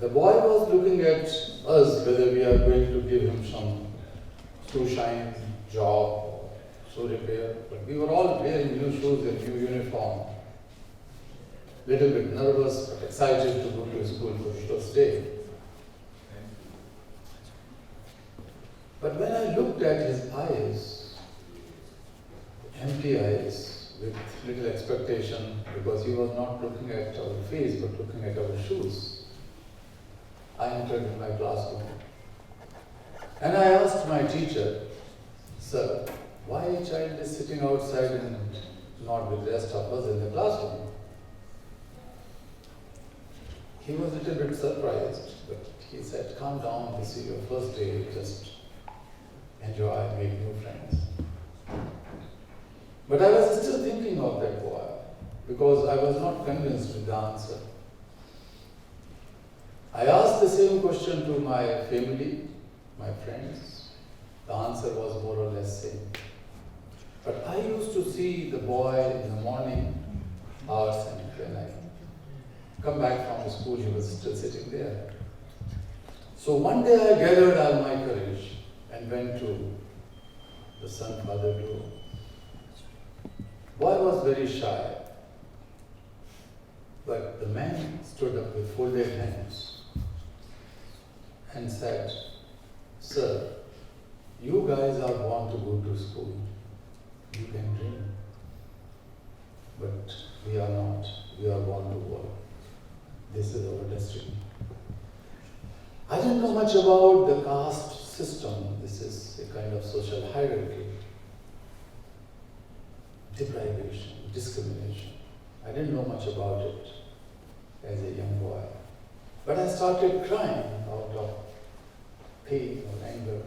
The boy was looking at us whether we are going to give him some shoe shine job or shoe repair. But we were all wearing new shoes and new uniform. Little bit nervous but excited to go to school for the first day. But when I looked at his eyes, empty eyes, with little expectation, because he was not looking at our face but looking at our shoes, I entered in my classroom. And I asked my teacher, "Sir, why a child is sitting outside and not with the rest of us in the classroom?" He was a little bit surprised, but he said, "Calm down, this is your first day, just enjoy, make new friends." But I was still thinking of that boy, because I was not convinced with the answer. I asked the same question to my family, my friends. The answer was more or less same. But I used to see the boy in the morning hours, and when I come back from school, he was still sitting there. So one day I gathered all my courage and went to the son-father room. Boy was very shy, but the man stood up with folded hands and said, "Sir, you guys are born to go to school. You can dream. But we are not. We are born to work. This is our destiny." I didn't know much about the caste system. This is a kind of social hierarchy, deprivation, discrimination. I didn't know much about it as a young boy. But I started crying out of pain or anger.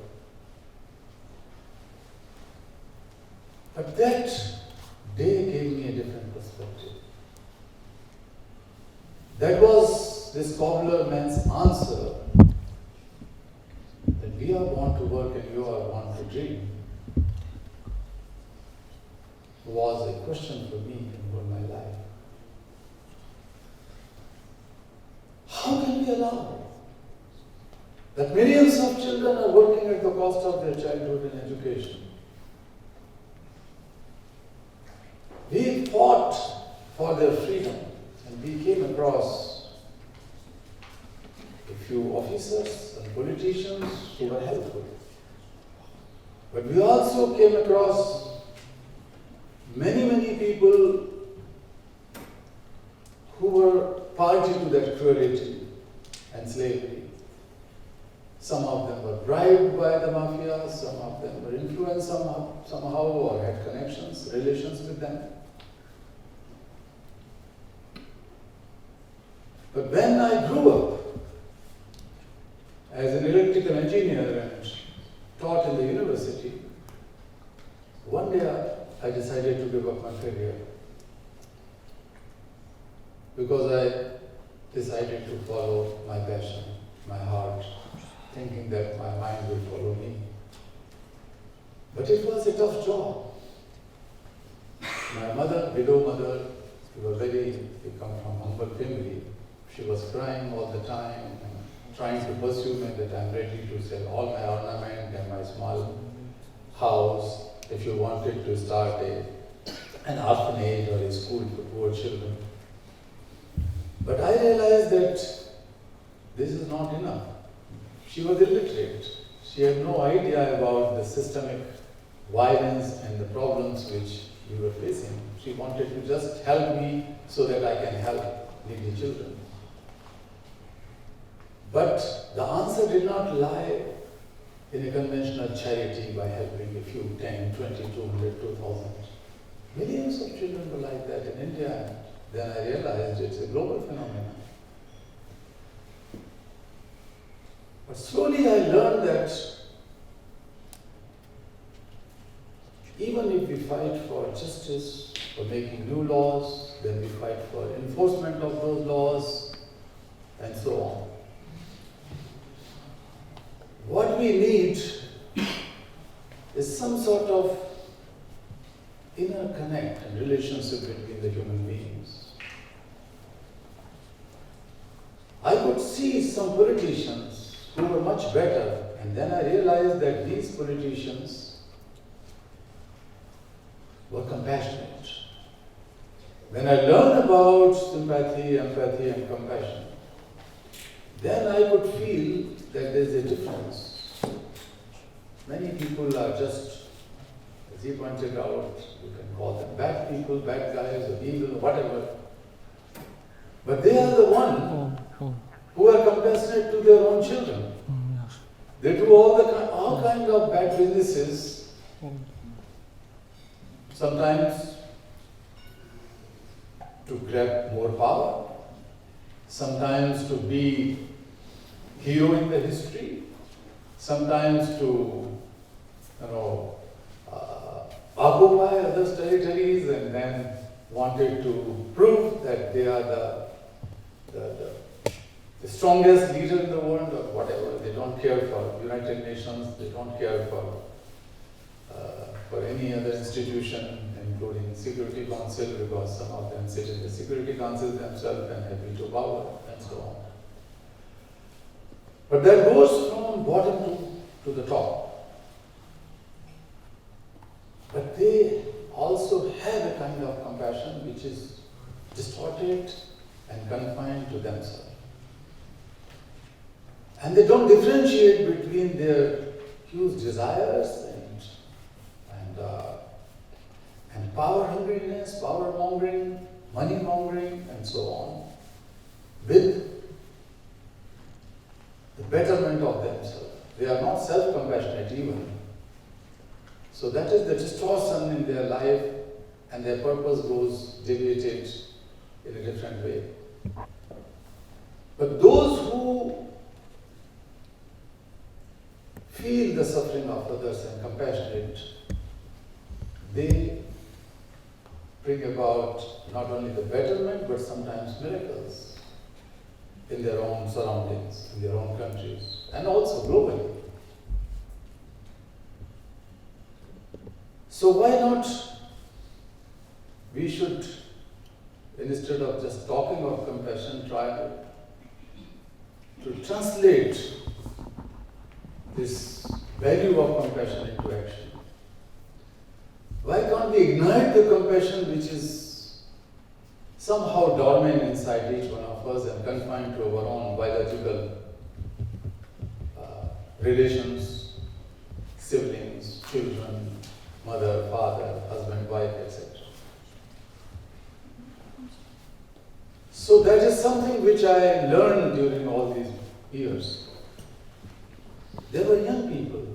But that day gave me a different perspective. That was this cobbler man's answer, that we are born to work and you are born to dream, was a question for me in all my life. How can we allow that millions of children are working at the cost of their childhood and education? We fought for their freedom, and we came across a few officers and politicians who were helpful. But we also came across many people who were party to that cruelty and slavery. Some of them were bribed by the mafia, some of them were influenced somehow or had connections, relations with them. But when I grew up as an electrical engineer and taught in the university, one day I decided to give up my career, because I decided to follow my passion, my heart, thinking that my mind will follow me. But it was a tough job. My mother, widow mother, we come from humble family. She was crying all the time, trying to pursue me that I'm ready to sell all my ornament and my small house if you wanted to start an orphanage or a school for poor children. But I realized that this is not enough. She was illiterate. She had no idea about the systemic violence and the problems which we were facing. She wanted to just help me so that I can help needy children. But the answer did not lie in a conventional charity by helping a few, 10, 20, 200, 2,000. Millions of children were like that in India. Then I realized it's a global phenomenon. But slowly I learned that even if we fight for justice, for making new laws, then we fight for enforcement of those laws, and so on. What we need is some sort of inner connect and relationship between the human beings. I could see some politicians who were much better, and then I realized that these politicians were compassionate. When I learned about sympathy, empathy, and compassion, then I could feel that there's a difference. Many people are just, as he pointed out, you can call them bad people, bad guys, or evil, or whatever. But they are the ones who are compassionate to their own children. They do all kinds of bad businesses. Sometimes to grab more power, sometimes to be hero in the history, sometimes to, occupy others' territories and then wanted to prove that they are the strongest leader in the world or whatever. They don't care for United Nations, they don't care for any other institution, including Security Council, because some of them sit in the Security Council themselves and have veto power and so on. But that goes from bottom to the top. But they also have a kind of compassion which is distorted and confined to themselves. And they don't differentiate between their huge desires and power hungriness, power mongering, money mongering, and so on, with the betterment of themselves. They are not self-compassionate even. So that is the distortion in their life, and their purpose goes deviated in a different way. But those who feel the suffering of others and compassionate, they bring about not only the betterment but sometimes miracles in their own surroundings, in their own countries, and also globally. So why not we should, instead of just talking of compassion, try to translate this value of compassion into action. Why can't we ignite the compassion which is somehow dormant inside each one of us and confined to our own biological relations, siblings, children, mother, father, husband, wife, etc. So that is something which I learned during all these years. There were young people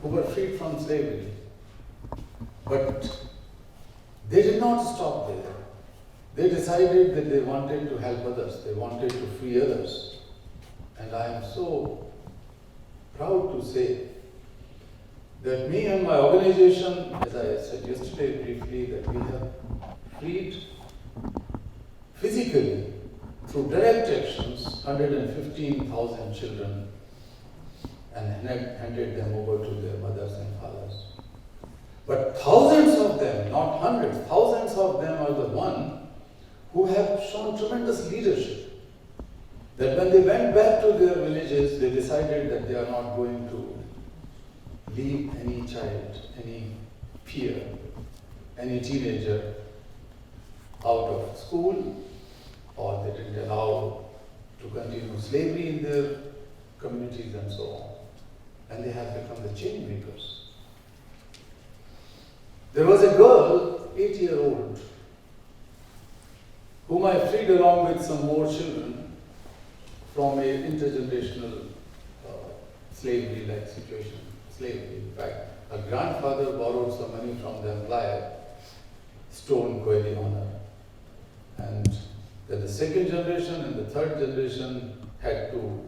who were freed from slavery, but they did not stop there. They decided that they wanted to help others, they wanted to free others. And I am so proud to say that me and my organization, as I said yesterday briefly, that we have freed physically through direct actions 115,000 children and handed them over to their mothers and fathers. But thousands of them, not hundreds, thousands of them are the ones who have shown tremendous leadership. That when they went back to their villages, they decided that they are not going to leave any child, any peer, any teenager out of school, or they didn't allow to continue slavery in their communities and so on. And they have become the change makers. There was a girl, 8-year-old, whom I freed along with some more children from an intergenerational slavery-like situation. Slavery, in fact, her grandfather borrowed some money from the employer, stone coeli honor. And then the second generation and the third generation had to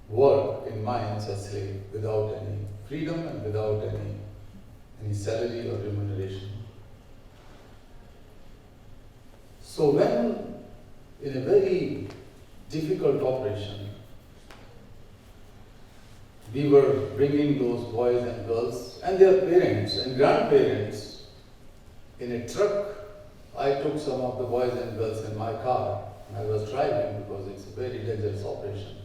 work in mines as slaves without any freedom and without any salary or remuneration. So when, in a very difficult operation, we were bringing those boys and girls and their parents and grandparents in a truck, I took some of the boys and girls in my car and I was driving because it's a very dangerous operation.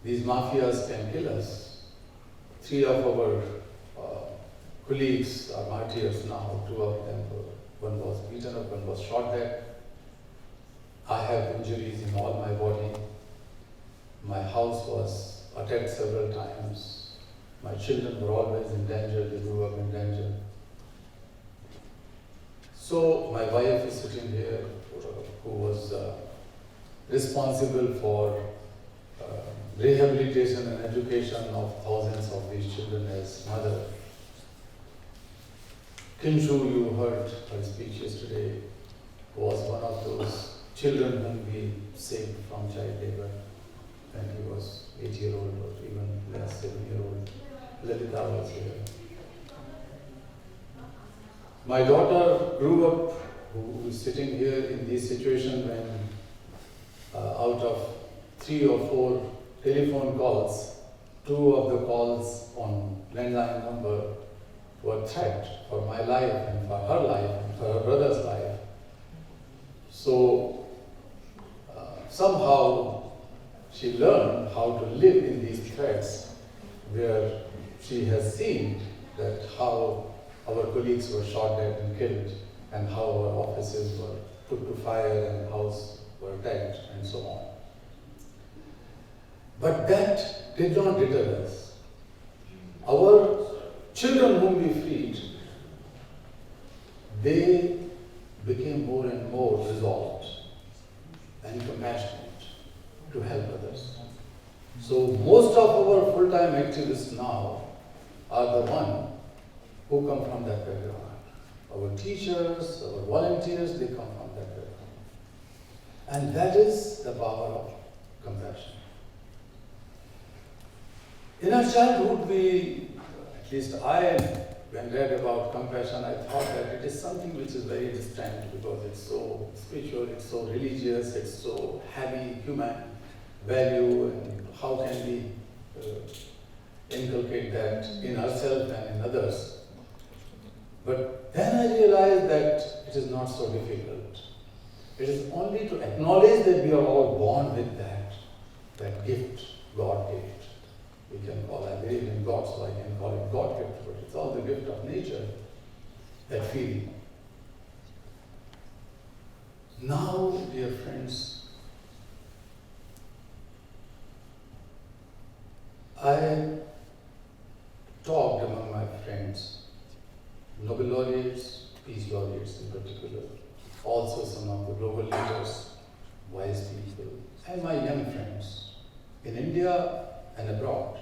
These mafias can kill us. 3 of our colleagues are martyrs now. 2 of them, one was beaten up, one was shot dead. I have injuries in all my body. My house was attacked several times. My children were always in danger, they grew up in danger. So my wife is sitting here, who was responsible for rehabilitation and education of thousands of these children as mother. Kinshu, you heard her speech yesterday, was one of those children whom we saved from child labor when he was 8-year-old or even less, 7-year-old. Lalita was here. My daughter grew up, who is sitting here in this situation when out of 3 or 4 telephone calls, 2 of the calls on landline number were threat for my life and for her life and for her brother's life. So somehow she learned how to live in these threats, where she has seen that how our colleagues were shot dead and killed, and how our offices were put to fire and houses were attacked and so on. But that did not deter us. Our children whom we freed, they became more and more resolved and compassionate to help others. So most of our full-time activists now are the ones who come from that background. Our teachers, our volunteers, they come from that background. And that is the power of compassion. In our childhood, at least I, when read about compassion, I thought that it is something which is very distant because it's so spiritual, it's so religious, it's so heavy human value, and how can we inculcate that in ourselves and in others. But then I realized that it is not so difficult. It is only to acknowledge that we are all born with that gift, God gift. We can call, I believe in God, so I can call it God gift, but it's all the gift of nature, that feeling. Now, dear friends, I talked among my friends, Nobel laureates, peace laureates in particular, also some of the global leaders, wise people, and my young friends in India and abroad.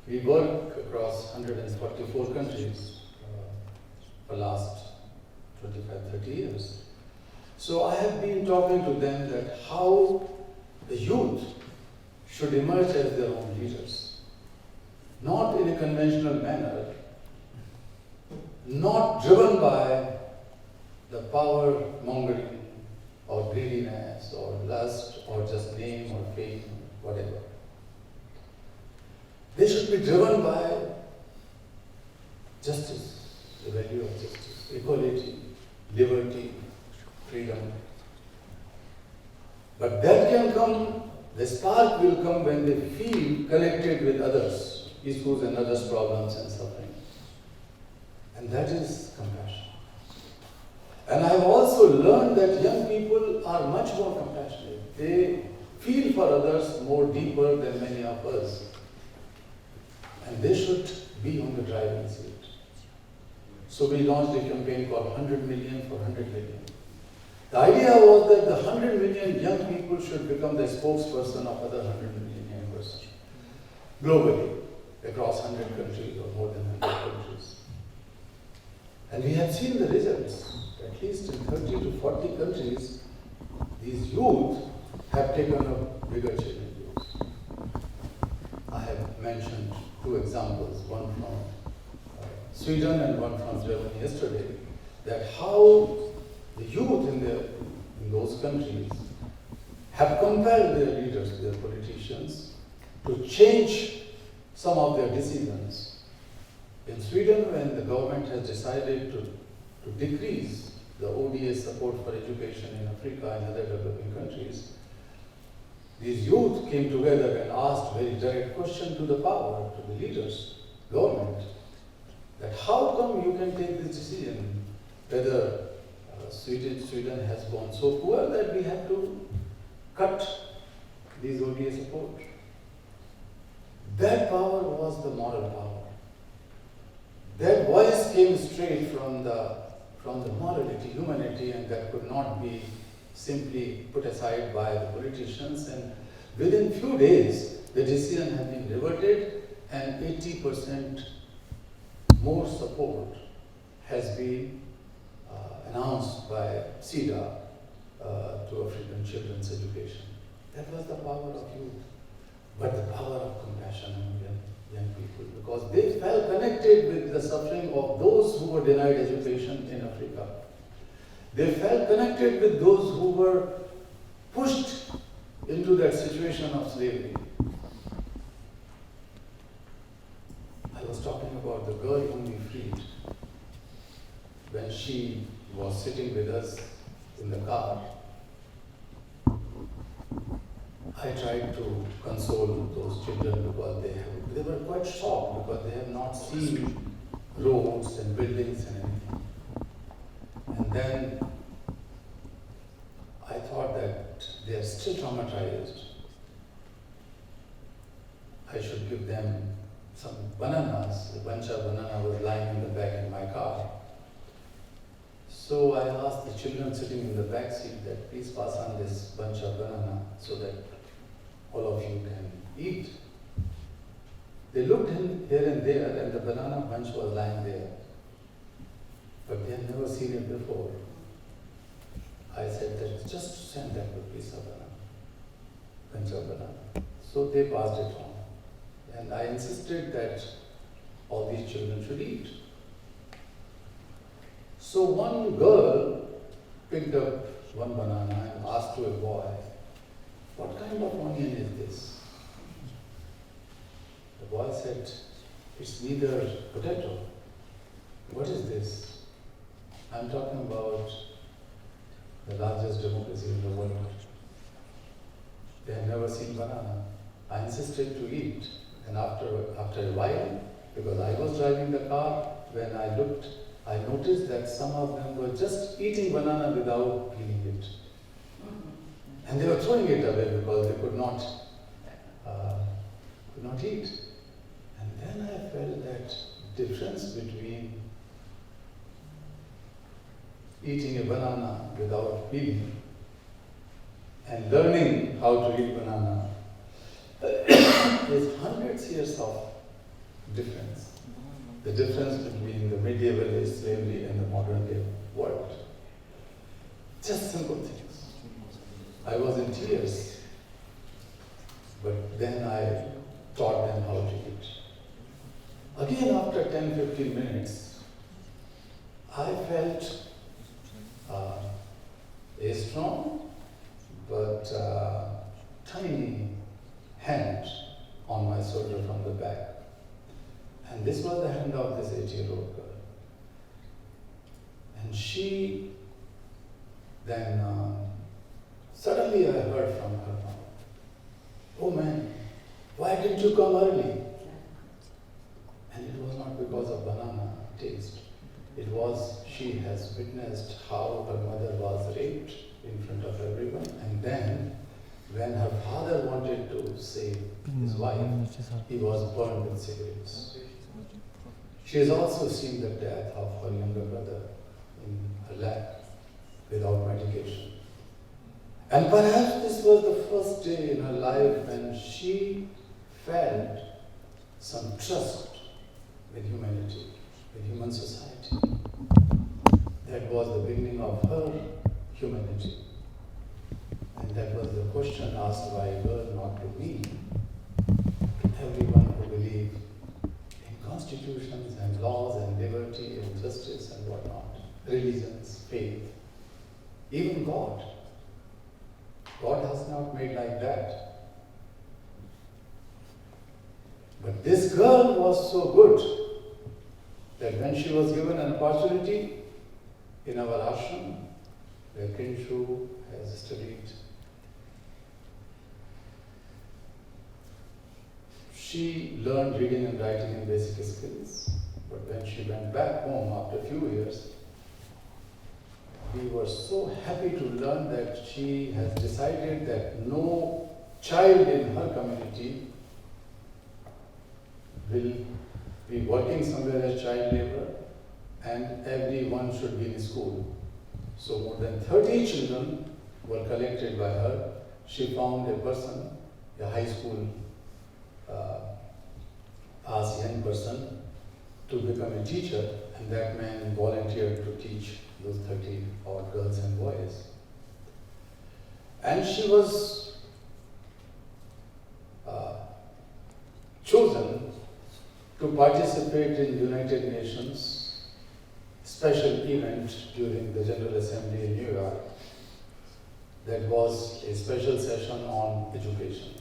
We work across 144 countries for the last 25-30 years. So I have been talking to them that how the youth should emerge as their own leaders, not in a conventional manner, not driven by the power mongering or greediness or lust or just name or fame, whatever. They should be driven by justice, the value of justice, equality, liberty, freedom. But that can come, the spark will come when they feel connected with others, issues and others' problems and suffering. And that is compassion. And I have also learned that young people are much more compassionate. They feel for others more deeper than many of us. And they should be on the driving seat. So we launched a campaign called 100 million for 100 million. The idea was that the 100 million young people should become the spokesperson of other 100 million young persons globally, across 100 countries or more than 100 countries. And we have seen the results. At least in 30 to 40 countries, these youth have taken up bigger challenges. I have mentioned 2 examples, one from Sweden and one from Germany yesterday, that how the youth in those countries have compelled their leaders, their politicians, to change some of their decisions. In Sweden, when the government has decided to decrease the ODA support for education in Africa and other developing countries, these youth came together and asked very direct question to the power, to the leaders, government, that how come you can take this decision whether Sweden has gone so poor that we have to cut these ODA support. That power was the moral power. That voice came straight from the morality, humanity, and that could not be simply put aside by the politicians. And within few days, the decision has been reverted, and 80% more support has been announced by SIDA to African children's education. That was the power of youth, but the power of compassion among young people, because they felt connected with the suffering of those who were denied education in Africa. They felt connected with those who were pushed into that situation of slavery. I was talking about the girl whom we freed. When she was sitting with us in the car, I tried to console those children because they were quite shocked because they have not seen roads and buildings and anything. And then I thought that they are still traumatized. I should give them some bananas. A bunch of banana was lying in the back in my car. So I asked the children sitting in the back seat that please pass on this bunch of banana so that all of you can eat. They looked in here and there and the banana bunch was lying there. But they had never seen it before. I said that just send them a piece of banana, bunch of banana. So they passed it on. And I insisted that all these children should eat. So one girl picked up one banana and asked to a boy, "What kind of onion is this?" The boy said, "It's neither potato." "What is this?" "I'm talking about the largest democracy in the world." They had never seen banana. I insisted to eat. And after a while, because I was driving the car, when I looked, I noticed that some of them were just eating banana without peeling it. And they were throwing it away because they could not eat. And then I felt that difference between eating a banana without peeling and learning how to eat banana is hundreds of years of difference. The difference between the medieval age slavery and the modern day world. Just simple things. I was in tears, but then I taught them how to eat. Again, after 10-15 minutes, I felt a strong but tiny hand on my shoulder from the back. And this was the hand of this 8-year-old girl. And she then, suddenly I heard from her mouth, "Oh man, why didn't you come early?" And it was not because of banana taste. It was she has witnessed how her mother was raped in front of everyone, and then when her father wanted to save his wife, he was burned with cigarettes. She has also seen the death of her younger brother in her lap without medication. And perhaps this was the first day in her life when she felt some trust with humanity, with human society. That was the beginning of her humanity. And that was the question asked by her, not to me, to everyone who believed in constitutions and laws and liberty and justice and whatnot, religions, faith, even God. God has not made like that. But this girl was so good that when she was given an opportunity, in our ashram, where Kinshu has studied. She learned reading and writing and basic skills, but when she went back home after a few years, we were so happy to learn that she has decided that no child in her community will be working somewhere as child laborer, and everyone should be in school. So more than 30 children were collected by her. She found a person, a high school young person, to become a teacher, and that man volunteered to teach those 30 odd girls and boys. And she was chosen to participate in United Nations special event during the General Assembly in New York. That was a special session on education,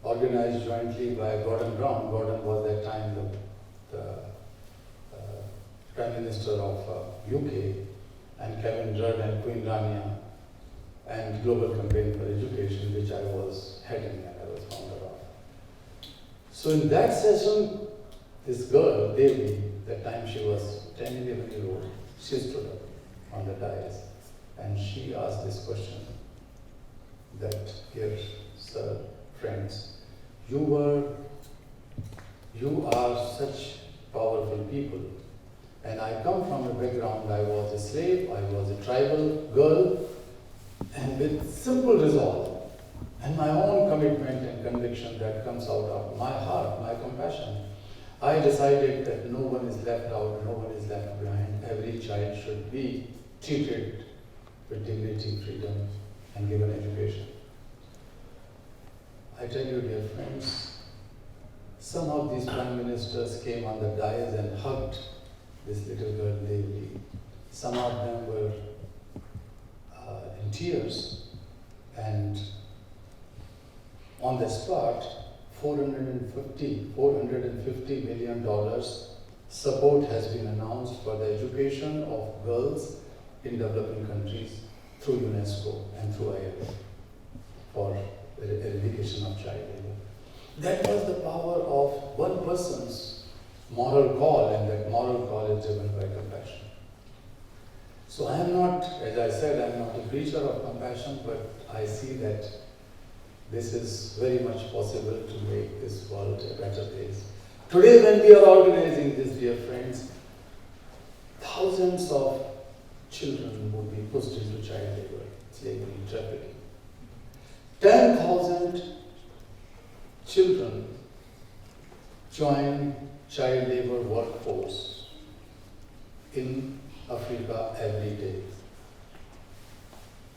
organized jointly by Gordon Brown. Gordon was at that time the Prime Minister of UK, and Kevin Rudd and Queen Rania, and Global Campaign for Education, which I was heading and I was founder of. So in that session, this girl, Devi, that time she was 10, 11 years old, she stood up on the dais and she asked this question that, dear sir, friends, you are such powerful people, and I come from a background, I was a slave, I was a tribal girl, and with simple resolve and my own commitment and conviction that comes out of my heart, my compassion, I decided that no one is left out, no one is left behind. Every child should be treated with dignity, freedom, and given education. I tell you, dear friends, some of these prime ministers came on the dais and hugged this little girl, Devi. Some of them were in tears, and on the spot, $450 million support has been announced for the education of girls in developing countries through UNESCO and through ILO for the eradication of child labor. That was the power of one person's moral call, and that moral call is driven by compassion. So I am not, as I said, I am not a preacher of compassion, but I see that this is very much possible to make this world a better place. Today, when we are organizing this, dear friends, thousands of children would be pushed into child labor, slavery, trafficking. 10,000 children join child labor workforce in Africa every day.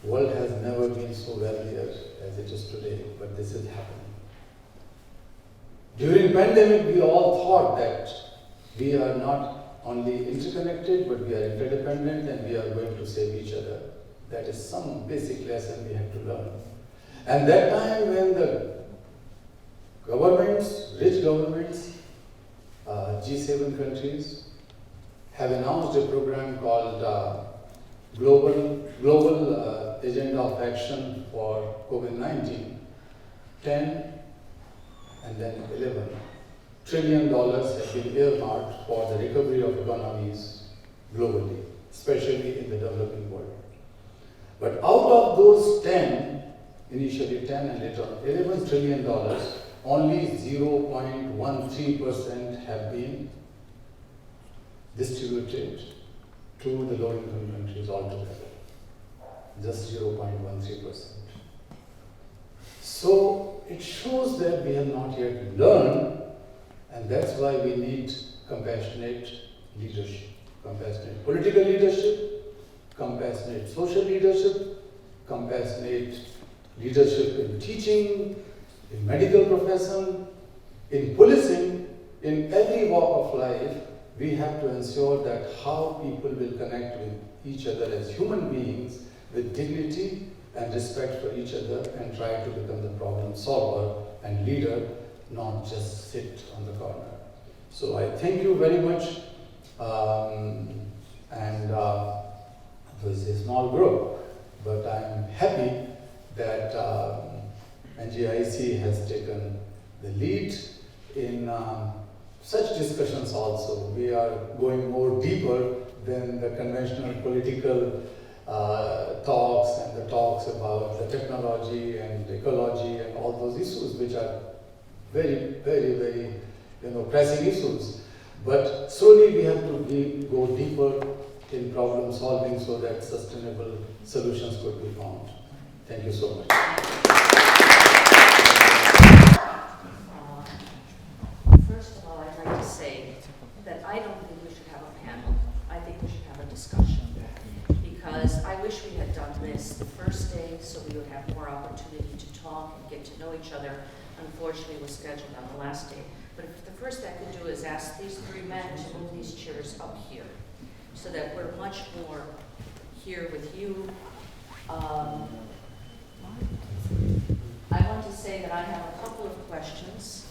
The world has never been so wealthier as it is today, but this is happening. During pandemic, we all thought that we are not only interconnected, but we are interdependent and we are going to save each other. That is some basic lesson we have to learn. And that time when the governments, rich governments, G7 countries, have announced a program called Global Agenda of Action for COVID-19, 10 and then $11 trillion have been earmarked for the recovery of economies globally, especially in the developing world. But out of those 10, initially 10 and later on $11 trillion, only 0.13% have been distributed to the low-income countries altogether. Just 0.13%. So it shows that we have not yet learned, and that's why we need compassionate leadership, compassionate political leadership, compassionate social leadership, compassionate leadership in teaching, in medical profession, in policing, in every walk of life. We have to ensure that how people will connect with each other as human beings with dignity and respect for each other, and try to become the problem solver and leader, not just sit on the corner. So I thank you very much and it was a small group, but I'm happy that NGIC has taken the lead in such discussions also. We are going more deeper than the conventional political talks and the talks about the technology and ecology and all those issues, which are very, very, very, pressing issues. But slowly we have to go deeper in problem solving so that sustainable solutions could be found. Thank you so much. First of all, I'd like to say that I don't think we should have a panel. I think we should have a discussion. Because I wish we had done this the first day so we would have more opportunity to talk and get to know each other. Unfortunately, it was scheduled on the last day. But if the first thing I could do is ask these three men to move these chairs up here so that we're much more here with you. I want to say that I have a couple of questions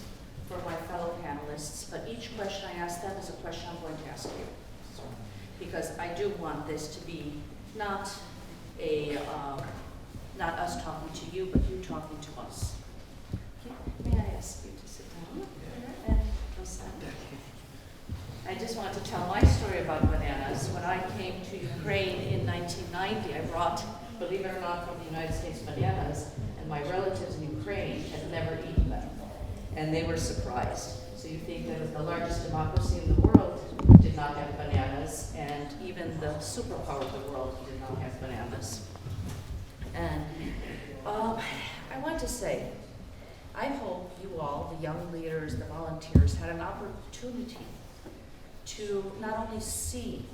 for my fellow panelists, but each question I ask them is a question I'm going to ask you. Because I do want this to be not us talking to you, but you talking to us. Okay. May I ask you to sit down and go stand? I just want to tell my story about bananas. When I came to Ukraine in 1990, I brought, believe it or not, from the United States bananas, and my relatives in Ukraine had never eaten them, and they were surprised. So you think that the largest democracy in the world did not have bananas, and even the superpower of the world did not have bananas. And I want to say, I hope you all, the young leaders, the volunteers, had an opportunity to not only see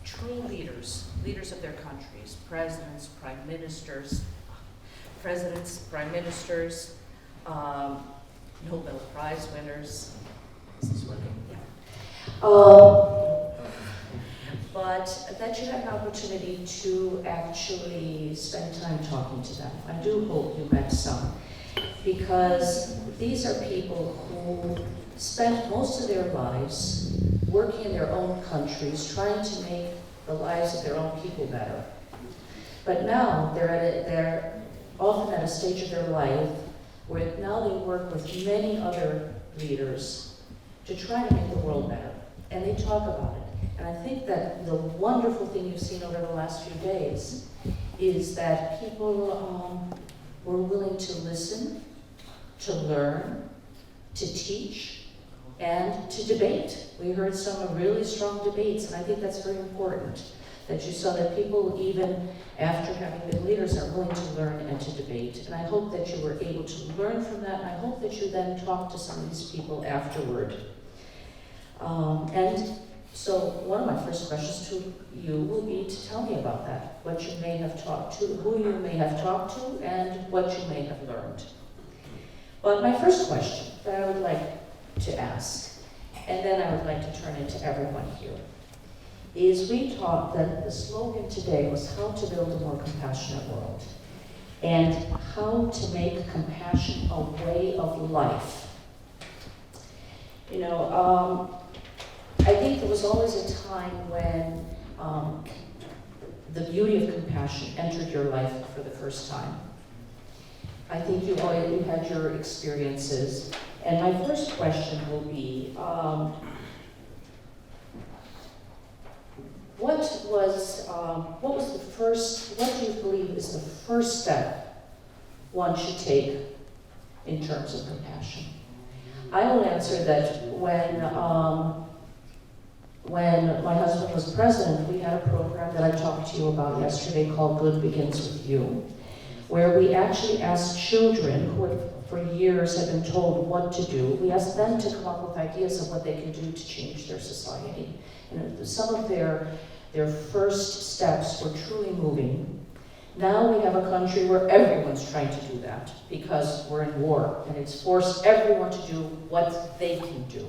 true leaders, leaders of their countries, presidents, prime ministers, Nobel Prize winners. Is this working? Yeah. But that you had an opportunity to actually spend time talking to them. I do hope you met some, because these are people who spent most of their lives working in their own countries, trying to make the lives of their own people better. But now they're often at a stage of their life where now they work with many other leaders to try to make the world better. And they talk about it. And I think that the wonderful thing you've seen over the last few days is that people were willing to listen, to learn, to teach, and to debate. We heard some really strong debates, and I think that's very important, that you saw that people, even after having been leaders, are willing to learn and to debate. And I hope that you were able to learn from that, and I hope that you then talk to some of these people afterward. And so one of my first questions to you will be to tell me about that, what you may have talked to, who you may have talked to, and what you may have learned. But my first question that I would like to ask, and then I would like to turn it to everyone here, is we taught that the slogan today was how to build a more compassionate world and how to make compassion a way of life. I think there was always a time when the beauty of compassion entered your life for the first time. I think you had your experiences. And my first question will be, what do you believe is the first step one should take in terms of compassion? I will answer that when my husband was president, we had a program that I talked to you about yesterday called Good Begins With You, where we actually asked children who for years had been told what to do. We asked them to come up with ideas of what they can do to change their society. And some of their first steps were truly moving. Now we have a country where everyone's trying to do that because we're in war, and it's forced everyone to do what they can do.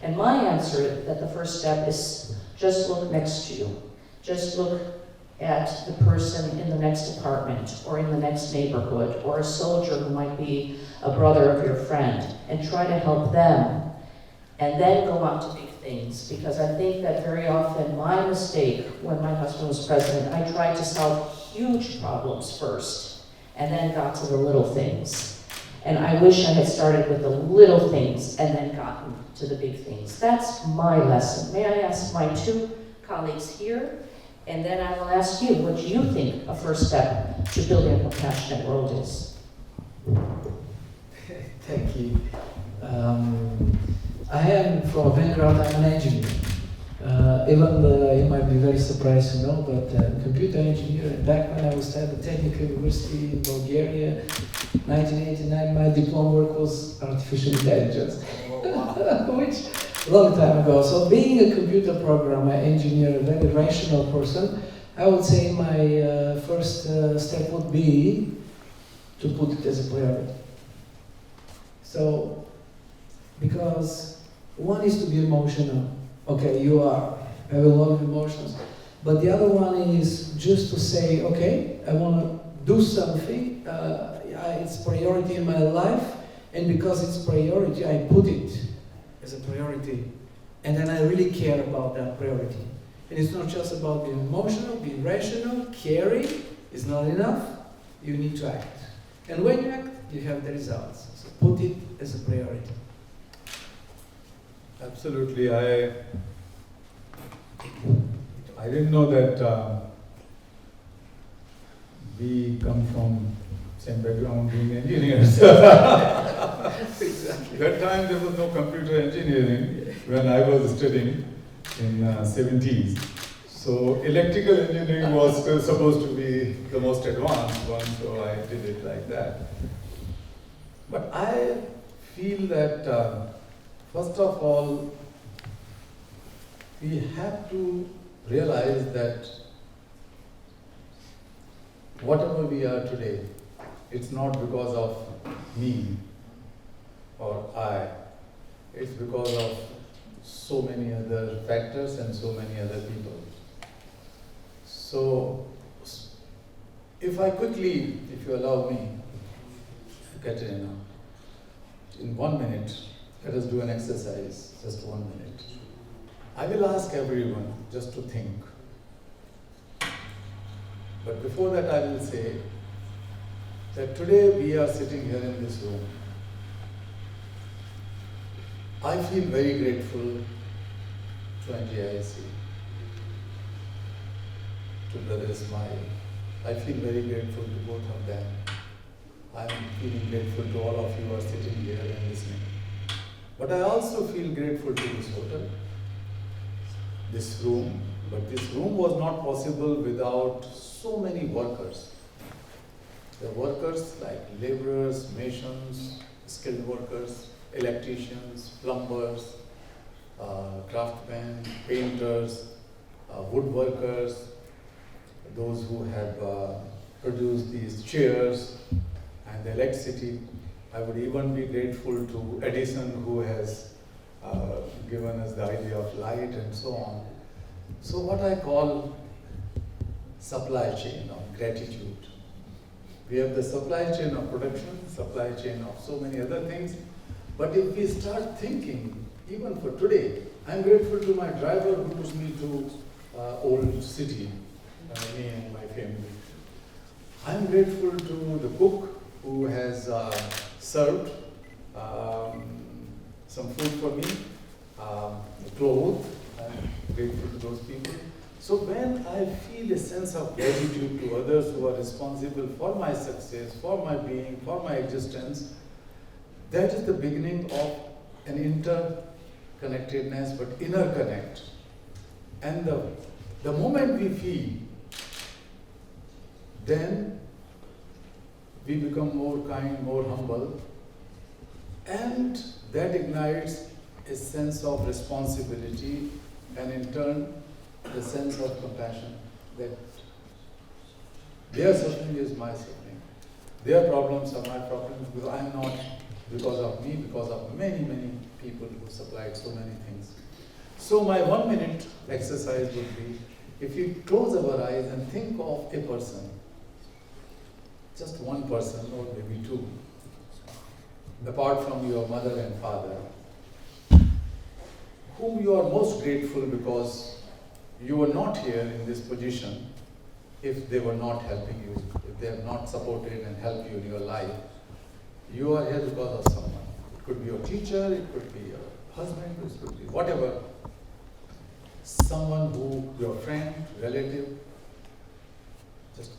And my answer that the first step is just look next to you. Just look at the person in the next apartment or in the next neighborhood, or a soldier who might be a brother of your friend, and try to help them, and then go on to big things, because I think that very often my mistake when my husband was president, I tried to solve huge problems first and then got to the little things. And I wish I had started with the little things and then gotten to the big things. That's my lesson. May I ask my two colleagues here, and then I will ask you, what do you think a first step to building a compassionate world is? Thank you. I am from a background, I'm an engineer. Even you might be very surprised to know, but computer engineer. And back when I was at the Technical University in Bulgaria, 1989, my diploma work was artificial intelligence, which a long time ago. So being a computer programmer, engineer, a very rational person, I would say my first step would be to put it as a priority. So, because one is to be emotional. Okay, you are, have a lot of emotions. But the other one is just to say, okay, I want to do something, it's priority in my life, and because it's priority, I put it as a priority. And then I really care about that priority. And it's not just about being emotional, being rational, caring is not enough, you need to act. And when you act, you have the results. So put it as a priority. Absolutely. I didn't know that we come from same background being engineers. Exactly. That time there was no computer engineering when I was studying in 70s. So electrical engineering was supposed to be the most advanced one, so I did it like that. But I feel that first of all, we have to realize that whatever we are today, it's not because of me or I. It's because of so many other factors and so many other people. So, if I quickly, if you allow me, Katerina, in 1 minute, let us do an exercise, just 1 minute. I will ask everyone just to think. But before that I will say that today we are sitting here in this room. I feel very grateful to NGIC, to Brother Ismail. I feel very grateful to both of them. I am feeling grateful to all of you who are sitting here and listening. But I also feel grateful to this hotel, this room. But this room was not possible without so many workers. The workers like laborers, masons, skilled workers, electricians, plumbers, craftsmen, painters, woodworkers, those who have produced these chairs and the electricity. I would even be grateful to Edison, who has given us the idea of light and so on. So what I call supply chain of gratitude. We have the supply chain of production, supply chain of so many other things. But if we start thinking, even for today, I'm grateful to my driver who took me to old city, me and my family. I'm grateful to the cook who has served some food for me, clothes. I'm grateful to those people. So when I feel a sense of gratitude to others who are responsible for my success, for my being, for my existence, that is the beginning of an interconnectedness, but inner connect. And the moment we feel, then we become more kind, more humble, and that ignites a sense of responsibility, and in turn, the sense of compassion, that their suffering is my suffering. Their problems are my problems, because I am not, because of me, because of many, many people who supplied so many things. So my 1 minute exercise would be, if you close our eyes and think of a person, just one person or maybe two, apart from your mother and father, whom you are most grateful because you were not here in this position if they were not helping you, if they have not supported and helped you in your life. You are here because of someone. It could be your teacher, it could be your husband, it could be whatever. Someone who, your friend, relative. Just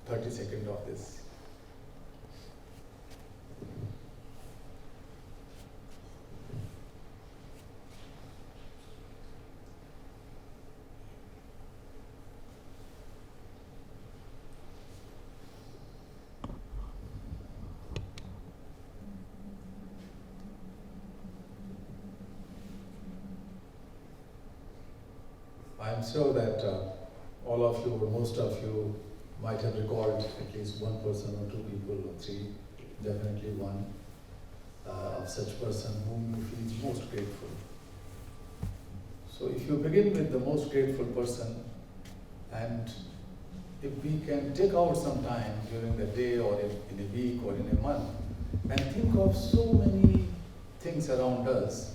30 seconds of this. I'm sure that all of you, or most of you, might have recalled at least one person or two people or three, definitely one, of such person whom you feel most grateful. So if you begin with the most grateful person, and if we can take out some time during the day or in a week or in a month, and think of so many things around us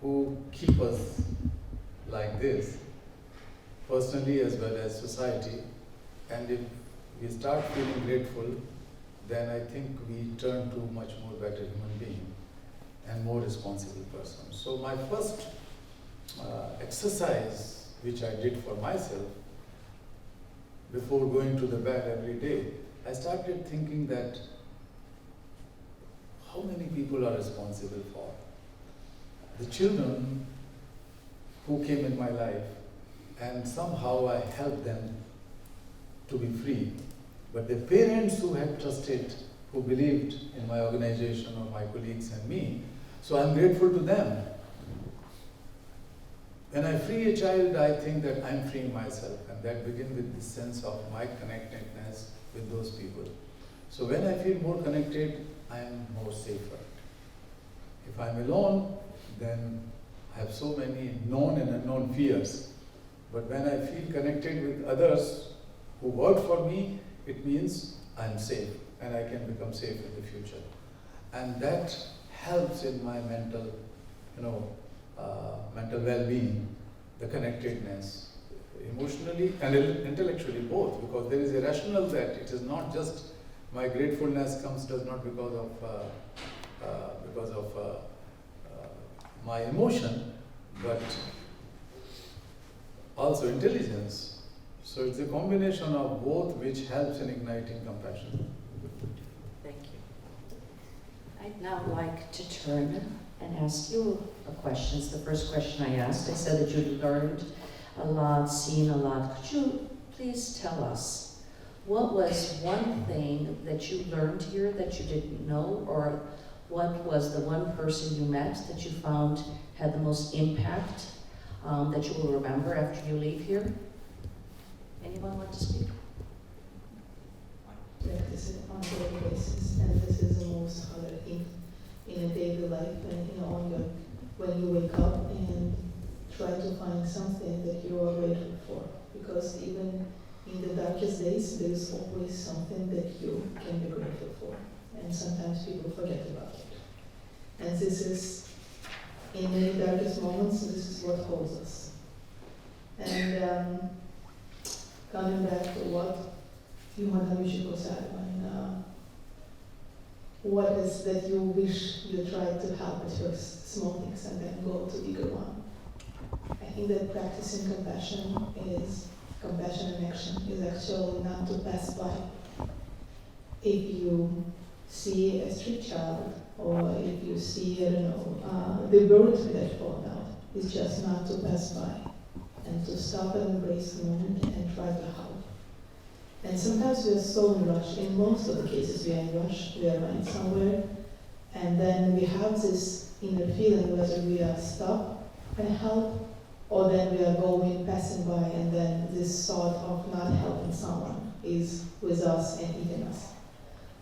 who keep us like this, personally as well as society, and if we start feeling grateful, then I think we turn to much more better human being and more responsible person. So my first exercise, which I did for myself before going to the bed every day, I started thinking that how many people are responsible for the children who came in my life, and somehow I helped them to be free. But the parents who had trusted, who believed in my organization or my colleagues and me, so I'm grateful to them. When I free a child, I think that I'm freeing myself, and that begins with the sense of my connectedness with those people. So when I feel more connected, I am more safer. If I'm alone, then I have so many known and unknown fears. But when I feel connected with others who work for me, it means I'm safe and I can become safe in the future. And that helps in my mental, mental well-being, the connectedness, emotionally and intellectually both, because there is a rationale that it is not just my gratefulness does not because of my emotion, but also intelligence. So it's a combination of both which helps in igniting compassion. Thank you. I'd now like to turn and ask you questions. The first question I asked, I said that you'd learned a lot, seen a lot. Could you please tell us, what was one thing that you learned here that you didn't know, or what was the one person you met that you found had the most impact that you will remember after you leave here? Anyone want to speak? Practice it on a daily basis, and this is the most harder thing in a daily life, and when you wake up and try to find something that you are grateful for, because even in the darkest days, there is always something that you can be grateful for, and sometimes people forget about it. And this is, in many darkest moments, this is what holds us. And coming back to what Madam Yoshiko said, what is that you wish you tried to help at first, small things, and then go to bigger one. I think that practicing compassion in action is actually not to pass by. If you see a street child, or if you see, the bird that falls out, it's just not to pass by, and to stop and embrace the moment and try to help. And sometimes we are so in rush. In most of the cases, we are in rush. We are running somewhere, and then we have this inner feeling whether we are stop and help, or then we are going, passing by, and then this thought of not helping someone is with us and eating us.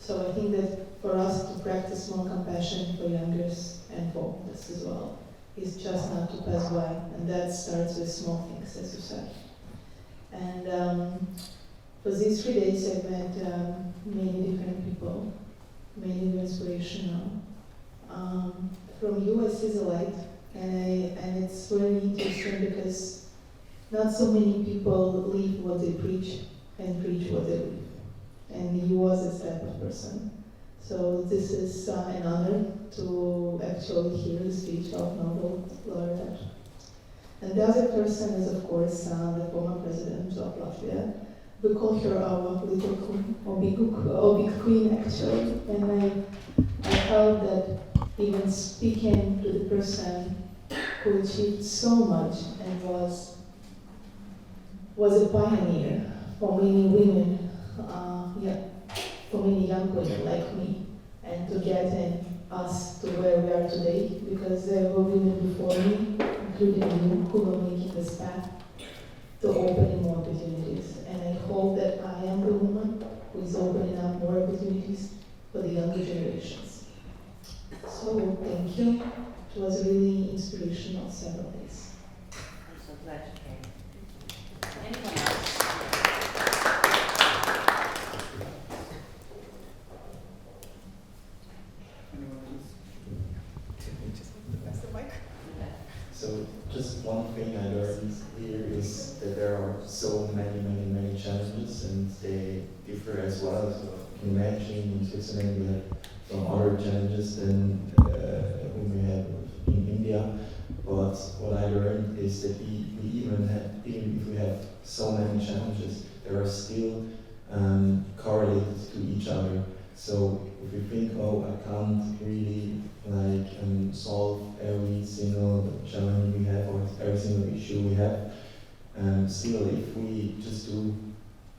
So I think that for us to practice more compassion for youngers and for oldest as well is just not to pass by, and that starts with small things, as you said. And for these 3 days, I've met many different people, many inspirational. From you I see the light, and it's very interesting because not so many people live what they preach and preach what they live. And he was this type of person. So this is an honor to actually hear the speech of Nobel laureate. And the other person is, of course, the former president of Latvia. We call her our little queen, or big queen, actually. And I felt that even speaking to the person who achieved so much and was a pioneer for many women, for many young women like me, and to get us to where we are today, because there were women before me, including you, who were making this path to opening more opportunities. And I hope that I am the woman who is opening up more opportunities for the younger generations. So thank you. It was really inspirational several days. I'm so glad you came. Anyone else? So just one thing I learned here is that there are so many challenges, and they differ as well. So you can imagine in Switzerland we have some other challenges than we have in India. But what I learned is that even if we have so many challenges, they are still correlated to each other. So if you think, oh, I can't really solve every single challenge we have or every single issue we have, still if we just do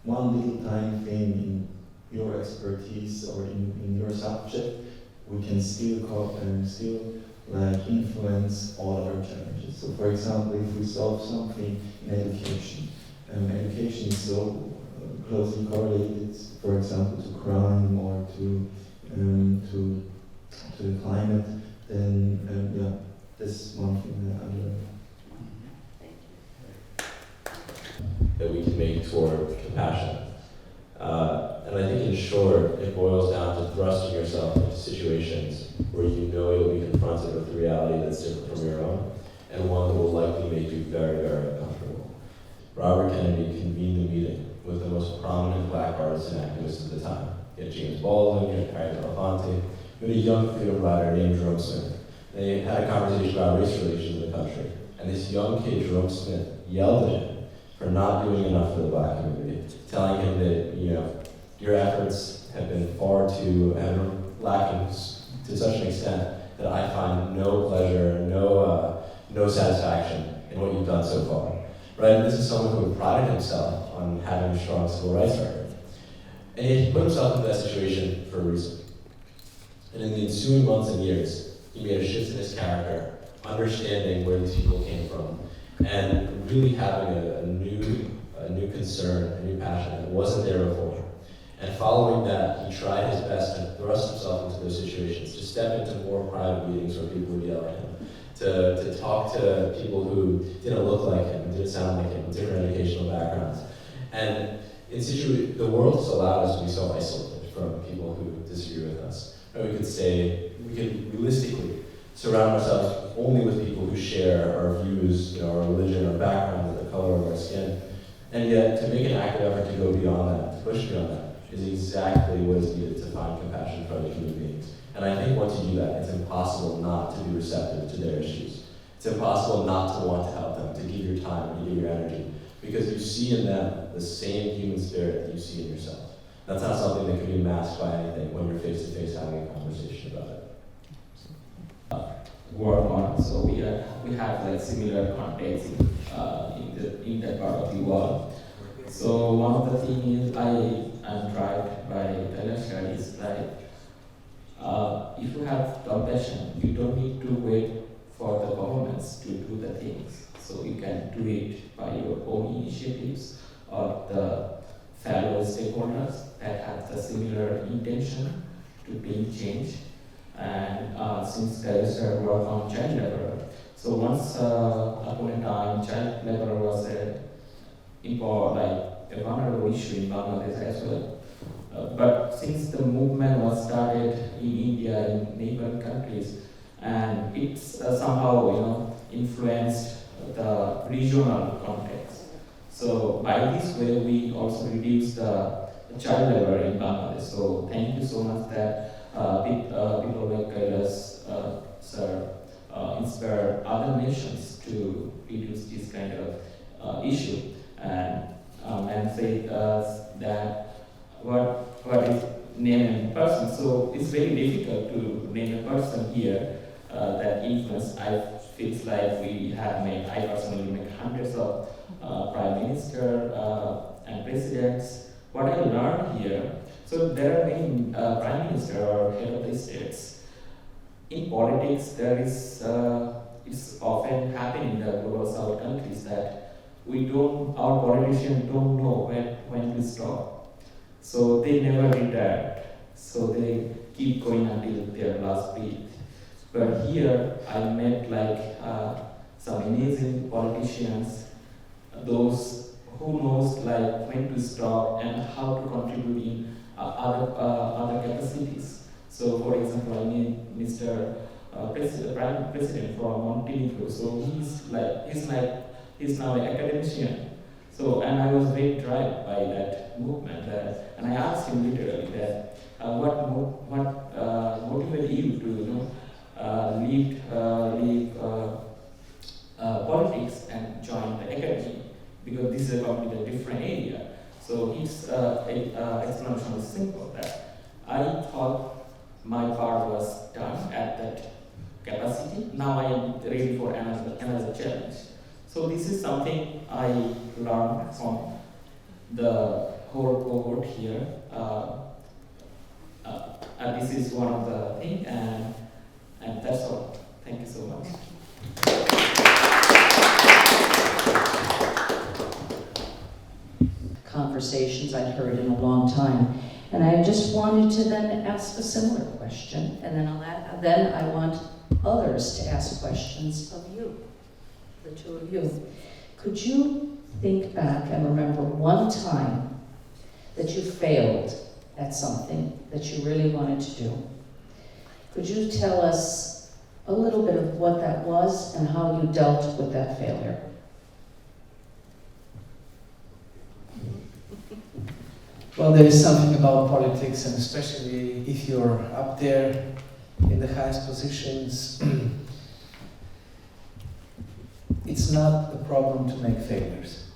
one little tiny thing in your expertise or in your subject, we can still influence all our challenges. So for example, if we solve something in education, education is so closely correlated, for example, to crime or to the climate, then this one thing that I learned. That we can make toward compassion. And I think in short, it boils down to thrusting yourself into situations where you know you'll be confronted with a reality that's different from your own, and one that will likely make you very, very uncomfortable. Robert Kennedy convened the meeting with the most prominent black artists and activists at the time. You had James Baldwin, you had Harry Belafonte, you had a young freedom rider named Jerome Smith. They had a conversation about race relations in the country, and this young kid, Jerome Smith, yelled at him for not doing enough for the black community, telling him that, your efforts have been lacking to such an extent that I find no pleasure, no satisfaction in what you've done so far. Right? And this is someone who prided himself on having a strong civil rights record. And he put himself into that situation for a reason. And in the ensuing months and years, he made a shift in his character, understanding where these people came from, and really having a new concern, a new passion that wasn't there before. And following that, he tried his best to thrust himself into those situations, to step into more private meetings where people would yell at him, to talk to people who didn't look like him, didn't sound like him, different educational backgrounds. And the world has allowed us to be so isolated from people who disagree with us. And we could realistically surround ourselves only with people who share our views, our religion, our background, the color of our skin. And yet, to make an active effort to go beyond that, to push beyond that, is exactly what is needed to find compassion for other human beings. And I think once you do that, it's impossible not to be receptive to their issues. It's impossible not to want to help them, to give your time, to give your energy, because you see in them the same human spirit that you see in yourself. That's not something that can be masked by anything when you're face to face having a conversation about it. Work on, so we have similar contexts in that part of the world. So one of the things is I am tried by Taylor studies, if you have compassion, you don't need to wait for the governments to do the things. So you can do it by your own initiatives or the fellow stakeholders that have the similar intention to bring change. And since Taylor started work on child labor, so once upon a time, child labor was a vulnerable issue in Bangladesh as well. But since the movement was started in India, in neighboring countries, by this way, we also reduce the child labor in Bangladesh. So thank you so much that people like Kailash, sir, inspire other nations to reduce this kind of issue. And say that what is name a person. So it's very difficult to name a person here that influence. I feels like I personally made hundreds of prime minister and presidents. What I learned here, so there are many prime minister or head of the states. In politics, there is it's often happening in the global south countries that our politicians don't know when to stop. So they never retire. So they keep going until their last breath. But here I met some amazing politicians, those who knows when to stop and how to contribute in other capacities. So for example, I mean Mr. Prime President from Montenegro. So he's now an academician. So, and I was very driven by that movement. And I asked him literally that what motivated you to leave politics and join the academy, because this is a completely different area. So his explanation was simple, that I thought my part was done at that capacity. Now I am ready for another challenge. So this is something I learned from the whole cohort here. This is one of the things, and that's all. Thank you so much. Conversations I'd heard in a long time. And I just wanted to then ask a similar question, and then I want others to ask questions of you, the two of you. Could you think back and remember one time that you failed at something that you really wanted to do? Could you tell us a little bit of what that was and how you dealt with that failure? Well, there is something about politics, and especially if you're up there in the highest positions, it's not a problem to make failures,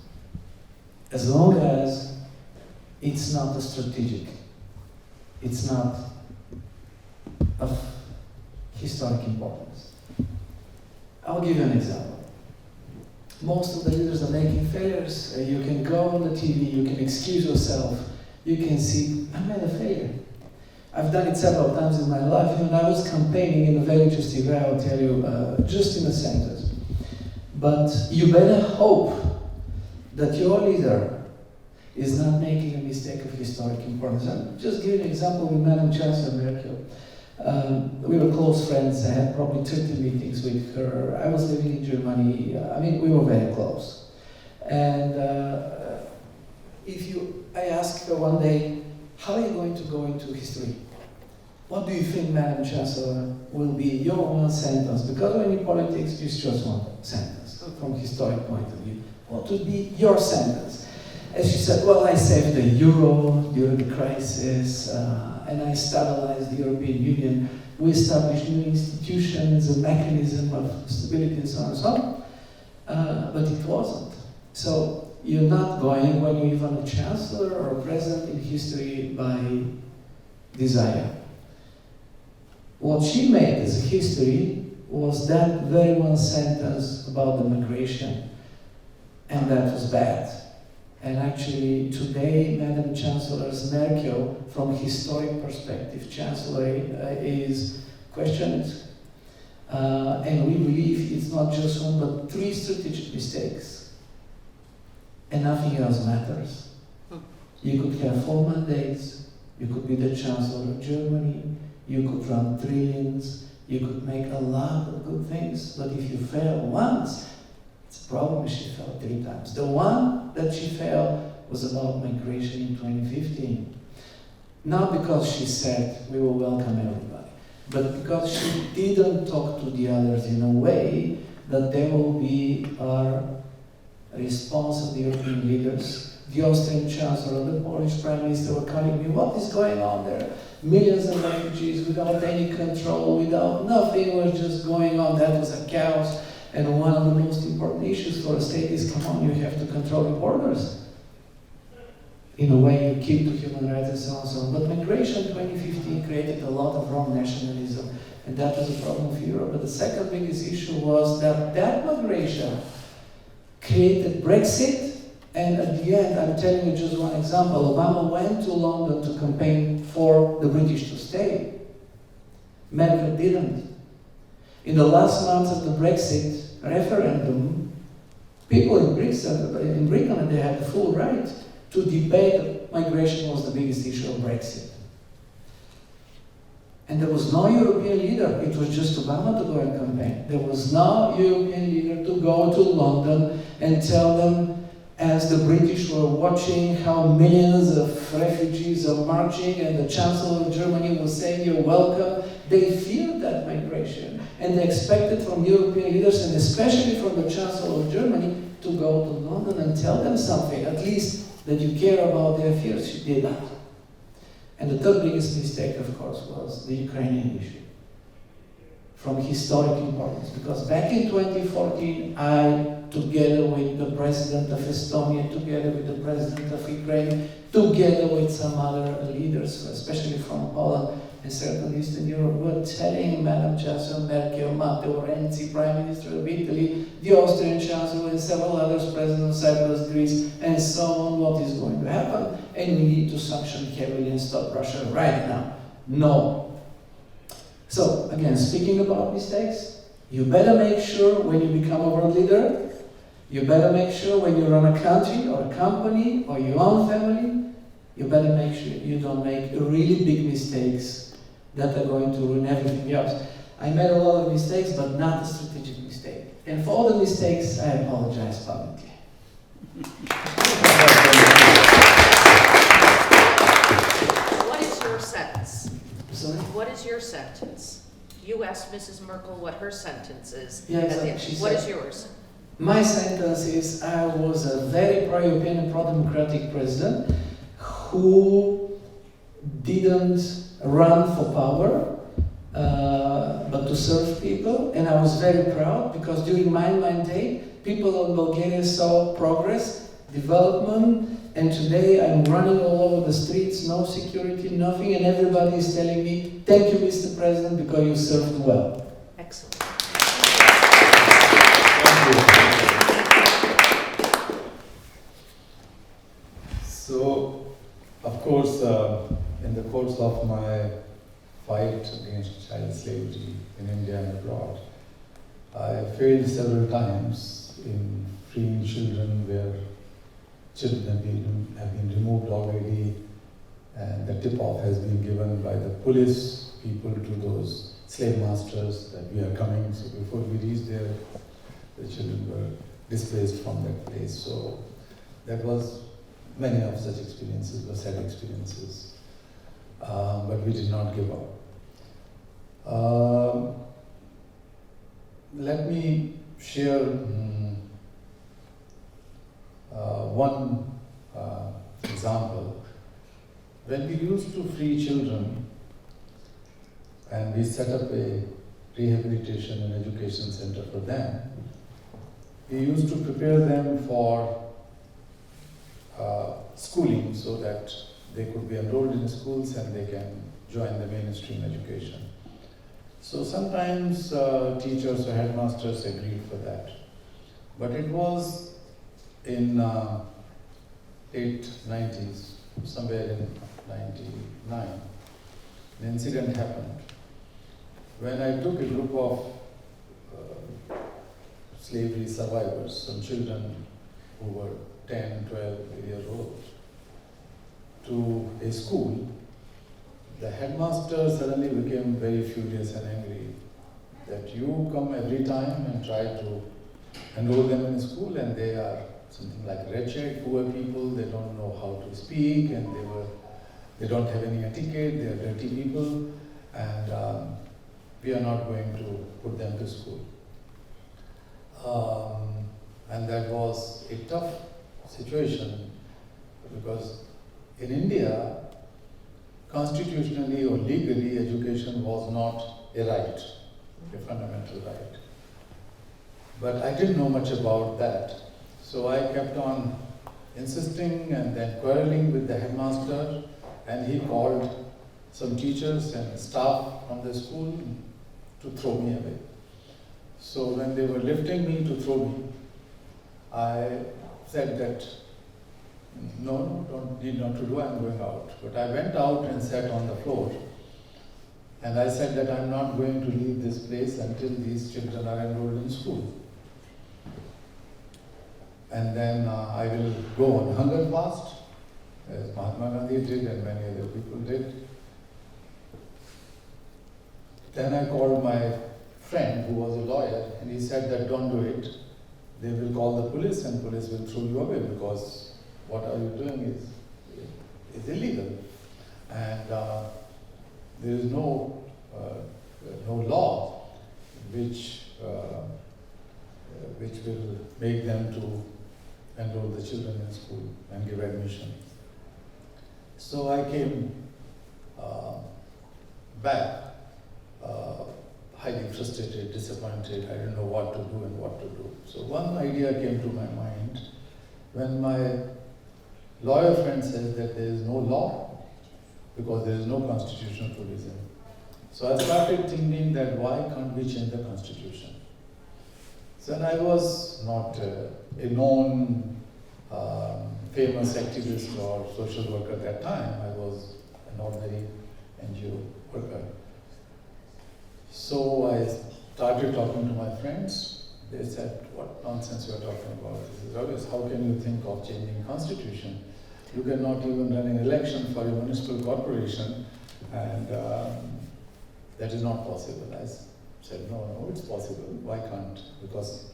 as long as it's not a strategic, it's not of historic importance. I'll give you an example. Most of the leaders are making failures. You can go on the TV, you can excuse yourself, you can see, I made a failure. I've done it several times in my life. When I was campaigning in a very interesting way, I'll tell you, just in a sentence. But you better hope that your leader is not making a mistake of historic importance. I'll just give you an example with Madam Chancellor Merkel. We were close friends. I had probably 30 meetings with her. I was living in Germany. We were very close. And I asked her one day, how are you going to go into history? What do you think, Madam Chancellor, will be your one sentence? Because when in politics, it's just one sentence from a historic point of view. What would be your sentence? And she said, well, I saved the euro during the crisis, and I stabilized the European Union. We established new institutions, a mechanism of stability and so on and so on. But it wasn't. So you're not going, when you're even a chancellor or a president in history, by desire. What she made as a history was that very one sentence about the migration, and that was bad. And actually today, Madam Chancellor Merkel, from historic perspective, Chancellor is questioned. And we believe it's not just one, but 3 strategic mistakes. And nothing else matters. You could have 4 mandates, you could be the Chancellor of Germany, you could run trillions, you could make a lot of good things, but if you fail once, it's a problem. She failed 3 times. The one that she failed was about migration in 2015. Not because she said we will welcome everybody, but because she didn't talk to the others in a way that they will be our response of the European leaders. The Austrian Chancellor, the Polish Prime Minister were calling me, what is going on there? Millions of refugees without any control, without nothing was just going on. That was a chaos. And one of the most important issues for a state is, come on, you have to control your borders. In a way, you keep to human rights and so on and so on. But migration 2015 created a lot of wrong nationalism, and that was a problem for Europe. But the second biggest issue was that migration created Brexit, and at the end, I'm telling you just one example, Obama went to London to campaign for the British to stay. Merkel didn't. In the last months of the Brexit referendum, people in Britain, and they had the full right to debate that migration was the biggest issue of Brexit. And there was no European leader. It was just Obama to go and campaign. There was no European leader to go to London and tell them, as the British were watching how millions of refugees are marching and the Chancellor of Germany was saying, you're welcome, they feared that migration. And they expected from European leaders, and especially from the Chancellor of Germany, to go to London and tell them something, at least that you care about their fears. She did that. And the third biggest mistake, of course, was the Ukrainian issue, from historic importance. Because back in 2014, I, together with the President of Estonia, together with the President of Ukraine, together with some other leaders, especially from Poland and certainly Eastern Europe, were telling Madam Chancellor Merkel, Matteo Renzi, Prime Minister of Italy, the Austrian Chancellor, and several others, President of Cyprus, Greece, and so on, what is going to happen. And we need to sanction heavily and stop Russia right now. No. So, again, speaking about mistakes, you better make sure when you become a world leader, you better make sure when you run a country or a company or your own family, you better make sure you don't make really big mistakes that are going to ruin everything else. I made a lot of mistakes, but not a strategic mistake. And for all the mistakes, I apologize publicly. What is your sentence? Sorry? What is your sentence? You asked Mrs. Merkel what her sentence is. Yeah, exactly. She What said- is yours? My sentence is, I was a very pro-European and pro-democratic president who didn't run for power, but to serve people. And I was very proud because during my mandate, people in Bulgaria saw progress, development, and today I'm running all over the streets, no security, nothing, and everybody is telling me, thank you, Mr. President, because you served well. Excellent. So, of course, in the course of my fight against child slavery in India and abroad, I failed several times in freeing children where children have been removed already, and the tip-off has been given by the police people to those slave masters that we are coming. So before we reached there, the children were displaced from that place. So that was many of such experiences were sad experiences, but we did not give up. Let me share one example. When we used to free children and we set up a rehabilitation and education center for them, we used to prepare them for schooling so that they could be enrolled in schools and they can join the mainstream education. So sometimes teachers or headmasters agreed for that. But it was in late 90s, somewhere in 99, an incident happened when I took a group of slavery survivors, some children who were 10, 12 years old, to a school. The headmaster suddenly became very furious and angry that you come every time and try to enroll them in school, and they are something like wretched, poor people, they don't know how to speak, and they don't have any etiquette, they are dirty people, and we are not going to put them to school. And that was a tough situation because in India, constitutionally or legally, education was not a right, a fundamental right. But I didn't know much about that. So I kept on insisting and then quarreling with the headmaster, and he called some teachers and staff from the school to throw me away. So when they were lifting me to throw me, I said that, no, don't need not to do, I'm going out. But I went out and sat on the floor. And I said that I'm not going to leave this place until these children are enrolled in school. And then I will go on hunger fast, as Mahatma Gandhi did and many other people did. Then I called my friend who was a lawyer, and he said that don't do it. They will call the police and police will throw you away because what are you doing is illegal. And there is no law which will make them to enroll the children in school and give admission. So I came back highly frustrated, disappointed. I didn't know what to do and what to do. So one idea came to my mind when my lawyer friend says that there is no law because there is no constitutional provision. So I started thinking that why can't we change the constitution? So and I was not a known famous activist or social worker at that time. I was an ordinary NGO worker. So I started talking to my friends. They said, what nonsense you are talking about? This is always, how can you think of changing constitution? You cannot even run an election for a municipal corporation, and that is not possible. I said, no, it's possible. Why can't? Because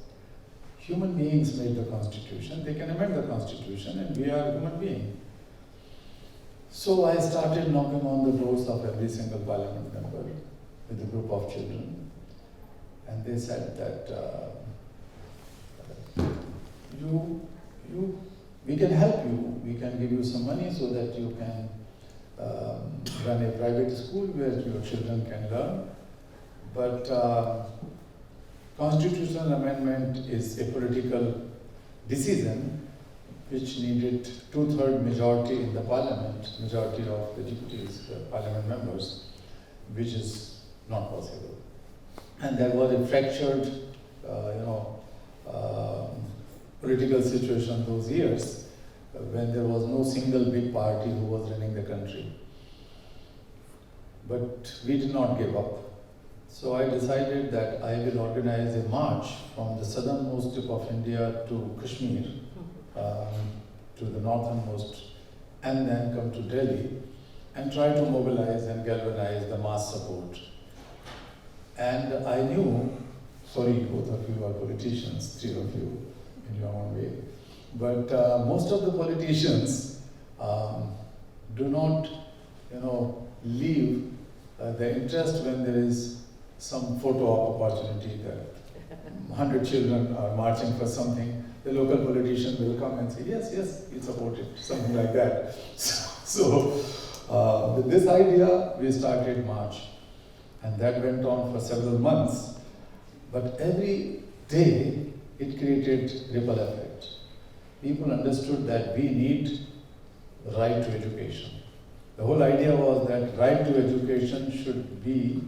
human beings made the constitution. They can amend the constitution, and we are human beings. So I started knocking on the doors of every single parliament member with a group of children, and they said that we can help you, we can give you some money so that you can run a private school where your children can learn. But constitutional amendment is a political decision which needed 2/3 majority in the parliament, majority of the deputies, parliament members, which is not possible. And there was a fractured, political situation those years when there was no single big party who was running the country. But we did not give up. So I decided that I will organize a march from the southernmost tip of India to Kashmir, to the northernmost, and then come to Delhi and try to mobilize and galvanize the mass support. And I knew, sorry, both of you are politicians, 3 of you in your own way, but most of the politicians do not, leave the interest when there is some photo op opportunity that 100 children are marching for something. The local politician will come and say, yes, we support it, something like that. So with this idea, we started march. And that went on for several months. But every day, it created ripple effect. People understood that we need right to education. The whole idea was that right to education should be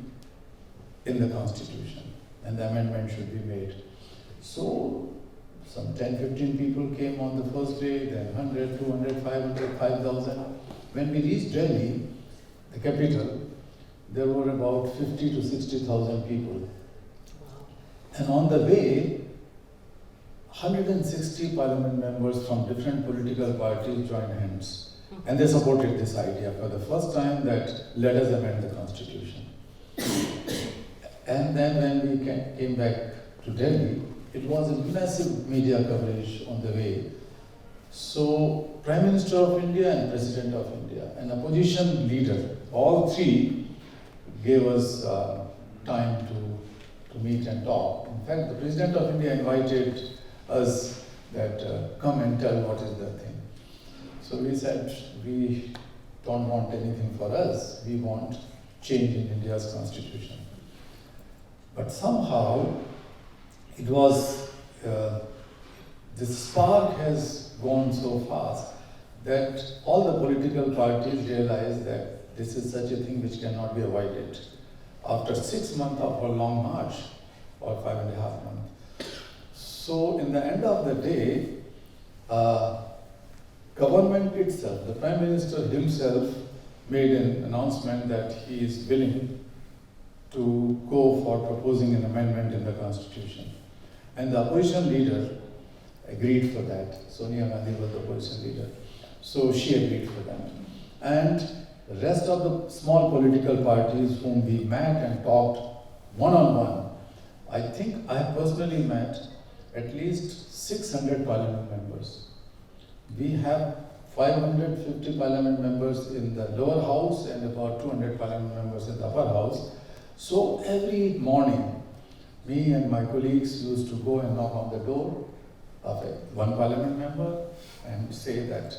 in the constitution, and the amendment should be made. So some 10-15 people came on the first day, then 100, 200, 500, 5,000. When we reached Delhi, the capital, there were about 50 to 60,000 people. And on the way, 160 parliament members from different political parties joined hands. And they supported this idea for the first time that let us amend the constitution. And then when we came back to Delhi, it was a massive media coverage on the way. So Prime Minister of India and President of India and opposition leader, all three gave us time to meet and talk. In fact, the President of India invited us that come and tell what is the thing. So we said, we don't want anything for us, we want change in India's constitution. But somehow it was, this spark has gone so fast that all the political parties realized that this is such a thing which cannot be avoided. After 6 months of a long march, or 5.5 months. So in the end of the day, government itself, the Prime Minister himself made an announcement that he is willing to go for proposing an amendment in the constitution. And the opposition leader agreed for that. Sonia Gandhi was the opposition leader. So she agreed for that. And the rest of the small political parties whom we met and talked one-on-one, I think I personally met at least 600 parliament members. We have 550 parliament members in the lower house and about 200 parliament members in the upper house. So every morning, me and my colleagues used to go and knock on the door of one parliament member and say that,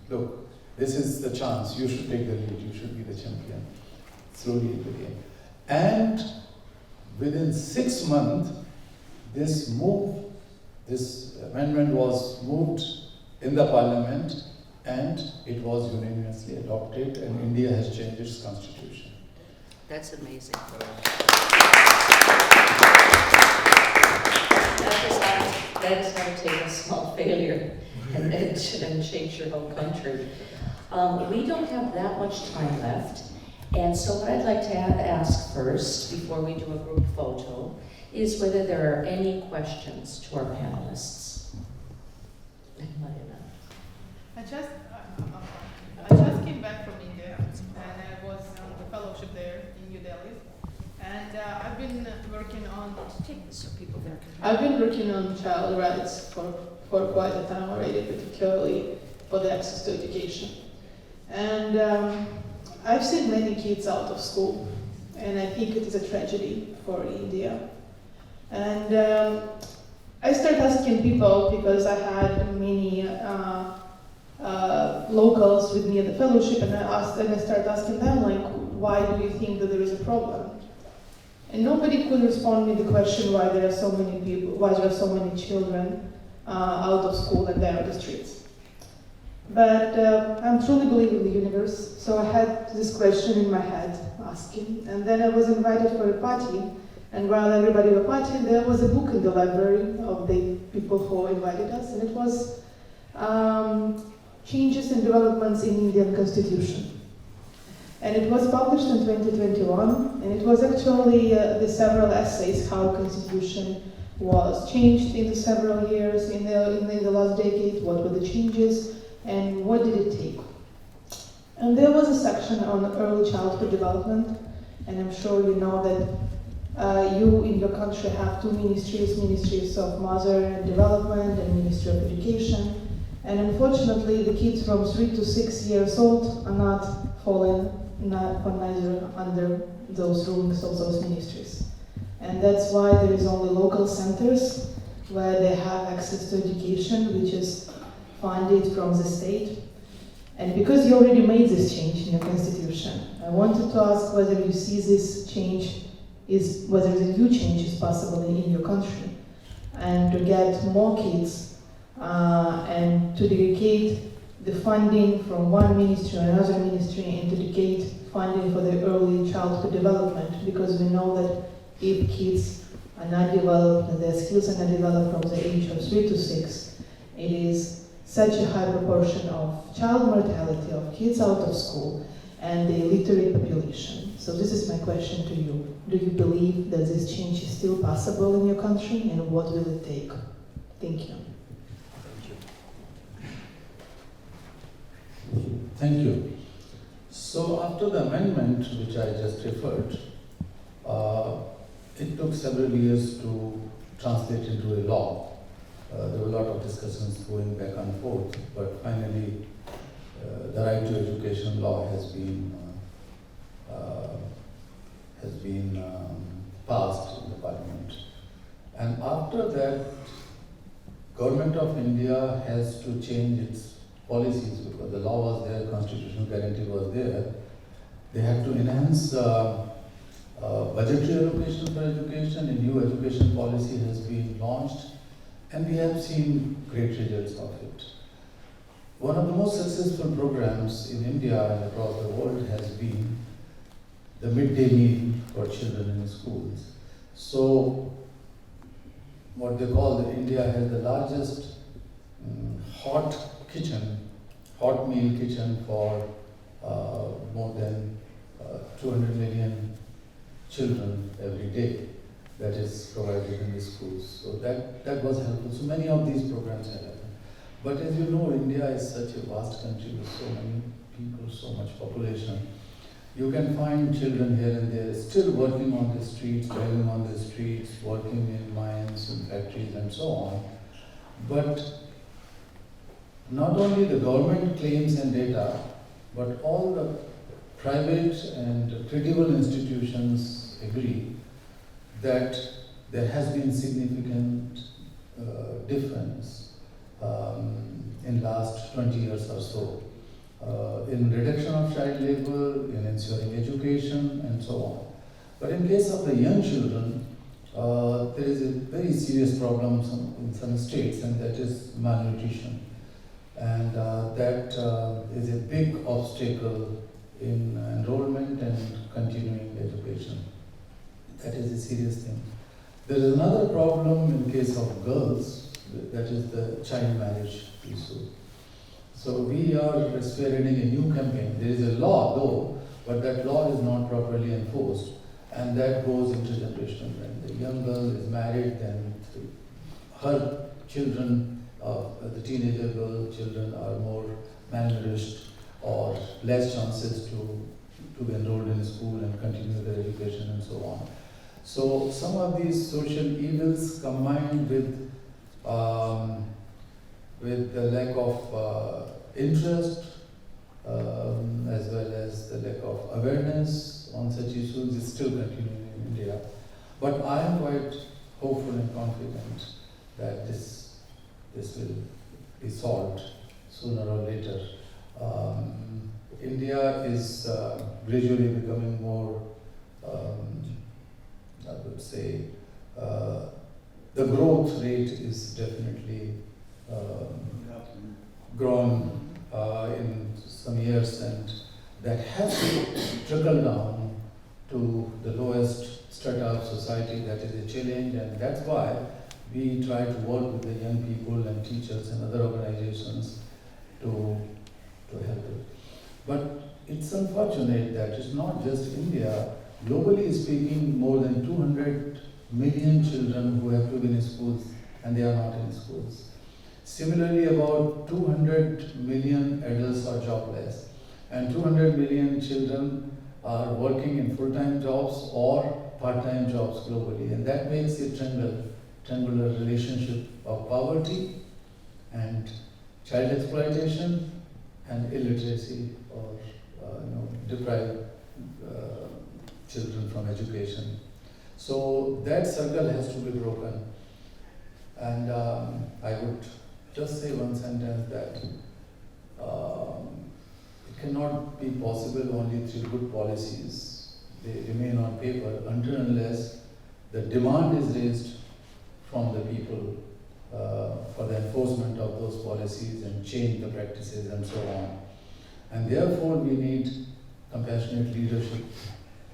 look, this is the chance, you should take the lead, you should be the champion. Slowly it became. And within 6 months, this amendment was moved in the parliament and it was unanimously adopted and India has changed its constitution. That's amazing. That is how to take a small failure and change your whole country. We don't have that much time left, and so what I'd like to ask first, before we do a group photo, is whether there are any questions to our panelists. I just came back from India, and I was on the fellowship there in New Delhi, and I've been working on. Take this so people there can. I've been working on child rights for quite a time already, particularly for the access to education. And I've seen many kids out of school, and I think it is a tragedy for India. And I started asking people, because I had many locals with me at the fellowship, and I started asking them, like, why do you think that there is a problem? And nobody could respond me the question why there are so many people, why there are so many children out of school and they're on the streets. But I'm truly believe in the universe, so I had this question in my head asking, and then I was invited for a party, and while everybody was partying, there was a book in the library of the people who invited us, and it was Changes and Developments in Indian Constitution. And it was published in 2021, and it was actually the several essays how Constitution was changed in the several years, in the last decade, what were the changes, and what did it take. And there was a section on early childhood development, and I'm sure you know that you in your country have two ministries of mother and development and Ministry of Education. And unfortunately, the kids from 3 to 6 years old are not falling neither under those rulings of those ministries. And that's why there is only local centers where they have access to education, which is funded from the state. And because you already made this change in your constitution, I wanted to ask whether you see this change whether the new change is possible in your country, and to get more kids and to dedicate the funding from one ministry or another ministry and to dedicate funding for the early childhood development, because we know that if kids are not developed and their skills are not developed from the age of 3 to 6, it is such a high proportion of child mortality, of kids out of school, and the illiterate population. So this is my question to you. Do you believe that this change is still possible in your country, and what will it take? Thank you. Thank you. So after the amendment which I just referred, it took several years to translate into a law. There were a lot of discussions going back and forth, but finally the right to education law has been passed in the parliament. And after that, India has to change its policies because the law was there, constitutional guarantee was there. They have to enhance budgetary allocation for education. A new education policy has been launched, and we have seen great results of it. One of the most successful programs in India and across the world has been the midday meal for children in schools. So, what they call India has the largest hot meal kitchen for more than 200 million children every day that is provided in the schools. So that was helpful. So many of these programs have happened. But as you know, India is such a vast country with so many people, so much population. You can find children here and there still working on the streets, driving on the streets, working in mines and factories and so on. But not only the government claims and data, but all the private and credible institutions agree that there has been significant difference in last 20 years or so. In reduction of child labor, in ensuring education, and so on. But in case of the young children, there is a very serious problem in some states, and that is malnutrition. And that is a big obstacle in enrollment and continuing education. That is a serious thing. There is another problem in case of girls, that is the child marriage issue. So we are spearheading a new campaign. There is a law though, but that law is not properly enforced, and that goes intergenerational. When the young girl is married, then her children, the teenager girl children are more malnourished or less chances to be enrolled in school and continue their education and so on. So some of these social evils combined with the lack of interest as well as the lack of awareness on such issues is still continuing in India. But I am quite hopeful and confident that this will be solved sooner or later. India is gradually becoming more, I would say, the growth rate is definitely grown in some years, and that has to trickle down to the lowest strata of society. That is a challenge, and that's why we try to work with the young people and teachers and other organizations to help it. But it's unfortunate that it's not just India. Globally speaking, more than 200 million children who have to be in schools and they are not in schools. Similarly, about 200 million adults are jobless, and 200 million children are working in full-time jobs or part-time jobs globally, and that makes a triangular relationship of poverty and child exploitation and illiteracy, or deprived children from education. So that circle has to be broken. And I would just say one sentence that it cannot be possible only through good policies. They remain on paper until unless the demand is raised from the people for the enforcement of those policies and change the practices and so on. And therefore we need compassionate leadership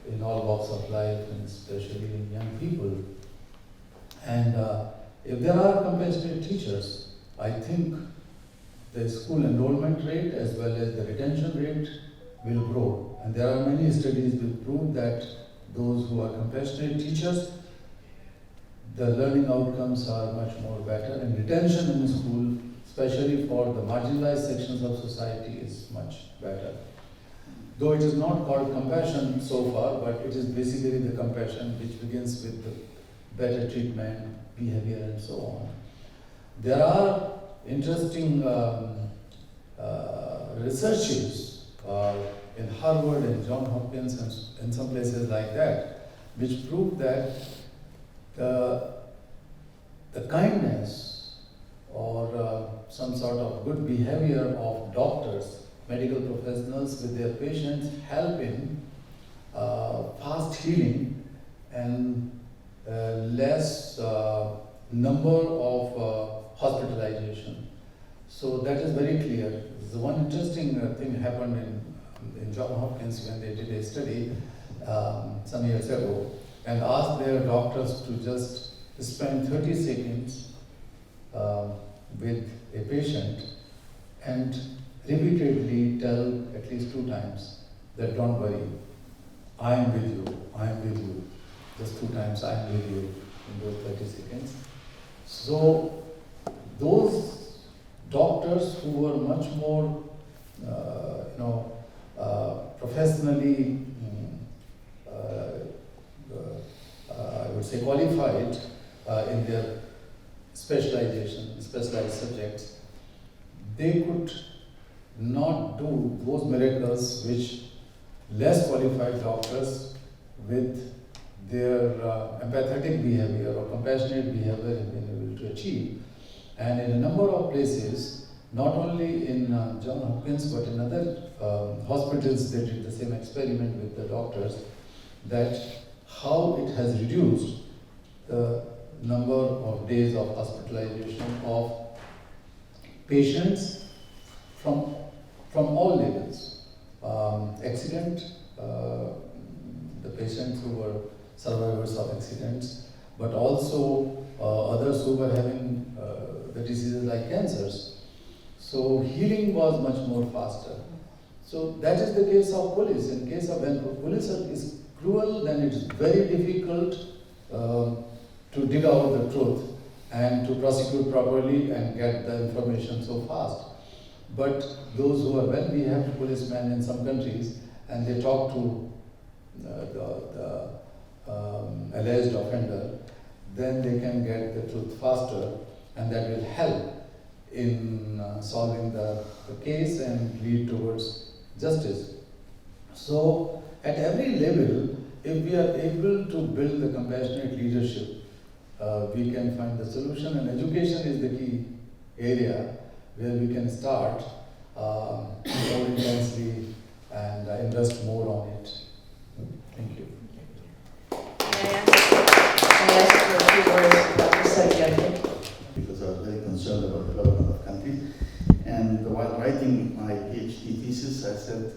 in all walks of life, and especially in young people. And if there are compassionate teachers, I think the school enrollment rate as well as the retention rate will grow. And there are many studies that prove that those who are compassionate teachers, the learning outcomes are much more better, and retention in school, especially for the marginalized sections of society, is much better. Though it is not called compassion so far, but it is basically the compassion which begins with the better treatment, behavior, and so on. There are interesting researches in Harvard and Johns Hopkins and some places like that, which prove that the kindness or some sort of good behavior of doctors, medical professionals with their patients help in fast healing and less number of hospitalization. So that is very clear. The one interesting thing happened in Johns Hopkins when they did a study some years ago and asked their doctors to just spend 30 seconds with a patient and repeatedly tell at least 2 times that don't worry, I am with you, I am with you. Just 2 times I am with you in those 30 seconds. So those doctors who were much more professionally I would say qualified in their specialized subjects, they could not do those miracles which less qualified doctors with their empathetic behavior or compassionate behavior have been able to achieve. And in a number of places, not only in Johns Hopkins but in other hospitals, they did the same experiment with the doctors, that how it has reduced the number of days of hospitalization of patients from all levels. Accident, the patients who were survivors of accidents, but also others who were having the diseases like cancers. So healing was much more faster. So that is the case of police. In case of when police is cruel, then it is very difficult to dig out the truth and to prosecute properly and get the information so fast. But those who are well-behaved policemen in some countries and they talk to the alleged offender, then they can get the truth faster, and that will help in solving the case and lead towards justice. So at every level, if we are able to build the compassionate leadership, we can find the solution, and education is the key area where we can start more intensely and invest more on it. Thank you. May I ask for a few words, Dr. Satyarthi? Because I was very concerned about the development of countries. And while writing my PhD thesis, I said,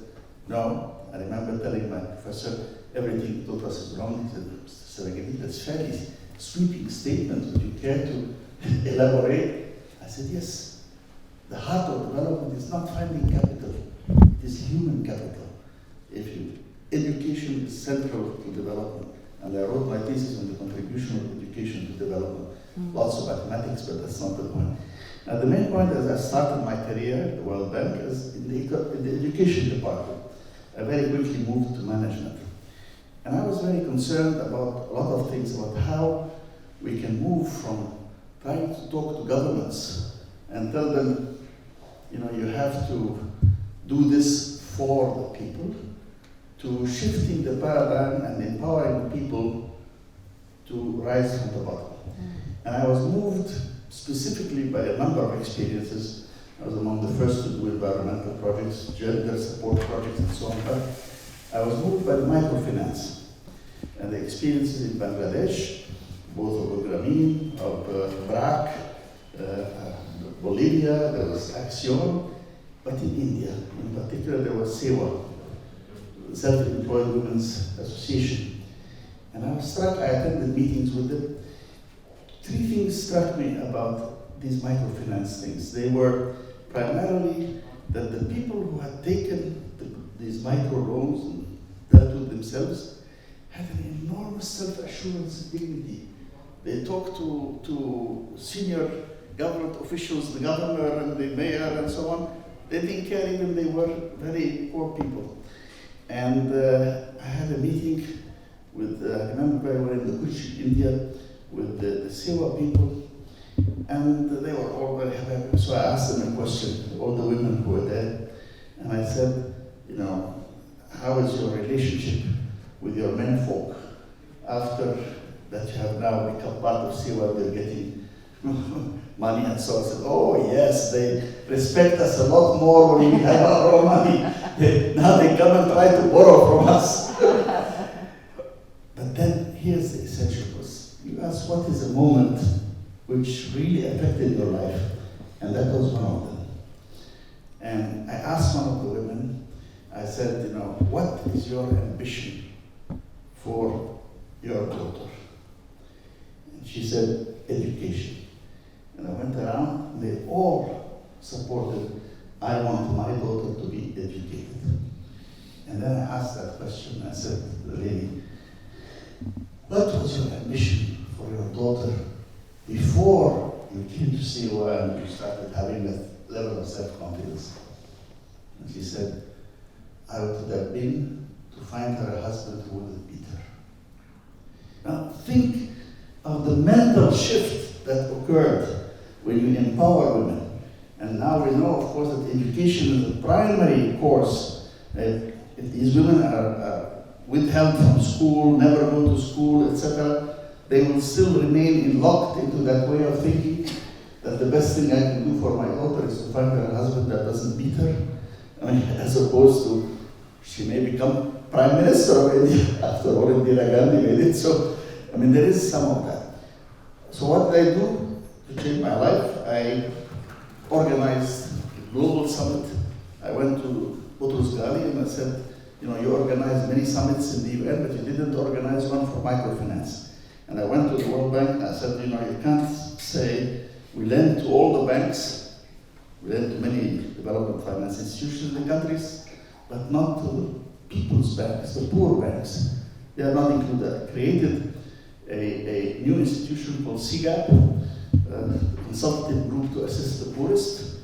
no. I remember telling my professor, everything taught us is wrong. He said, Satyarthi, that's fairly sweeping statement. Would you care to elaborate? I said, yes. The heart of development is not finding capital. It is human capital. Education is central to development. And I wrote my thesis on the contribution of education to development. Lots of mathematics, but that's not the point. Now, the main point as I started my career at the World Bank is in the education department. I very quickly moved to management. And I was very concerned about a lot of things, about how we can move from trying to talk to governments and tell them, you have to do this for the people, to shifting the paradigm and empowering people to rise from the bottom. And I was moved specifically by a number of experiences. I was among the first to do environmental projects, gender support projects, and so on. But I was moved by the microfinance and the experiences in Bangladesh, both of Grameen, of BRAC, Bolivia, there was Action, but in India, in particular, there was SEWA, Self-Employed Women's Association. And I was struck, I attended meetings with them. 3 things struck me about these microfinance things. They were primarily that the people who had taken these micro loans and dealt with themselves had an enormous self-assurance and dignity. They talked to senior government officials, the governor and the mayor and so on. They didn't care even they were very poor people. And I had a meeting with, I remember very well in the Kuch, India, with the Sewa people, and they were all very happy. So I asked them a question, all the women who were there, and I said, how is your relationship with your menfolk after that you have now become part of Sewa, they're getting money. And so I said, oh yes, they respect us a lot more when we have our own money. Now they come and try to borrow from us. But then here's the essential question. You asked what is a moment which really affected your life, and that was one of them. And I asked one of the women, I said, you know, what is your ambition for your daughter? And she said, education. And I went around, and they all supported, I want my daughter to be educated. And then I asked that question, I said to the lady, what was your ambition for your daughter before you came to COA and you started having that level of self-confidence? And she said, I would have been to find her a husband who wouldn't beat her. Now think of the mental shift that occurred when you empower women. And now we know, of course, that education is a primary course. If these women are withheld from school, never go to school, etc., they will still remain locked into that way of thinking that the best thing I can do for my daughter is to find her a husband that doesn't beat her, I mean, as opposed to she may become Prime Minister of India. After all, Indira Gandhi made it. So, I mean, there is some of that. So what did I do to change my life? I organized a global summit. I went to Boutros Ghali and I said, you know, you organized many summits in the UN, but you didn't organize one for microfinance. And I went to the World Bank and I said, you know, you can't say we lend to all the banks, we lend to many development finance institutions in the countries, but not to the people's banks, the poor banks. They are not included. I created a new institution called CGAP, a consultative group to assist the poorest.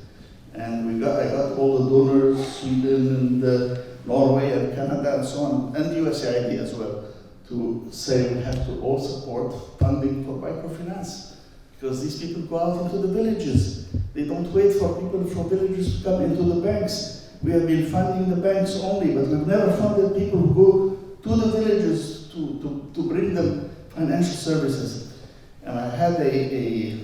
And I got all the donors, Sweden and Norway and Canada and so on, and USAID as well, to say we have to all support funding for microfinance. Because these people go out into the villages. They don't wait for people from villages to come into the banks. We have been funding the banks only, but we've never funded people who go to the villages to bring them financial services. And I had a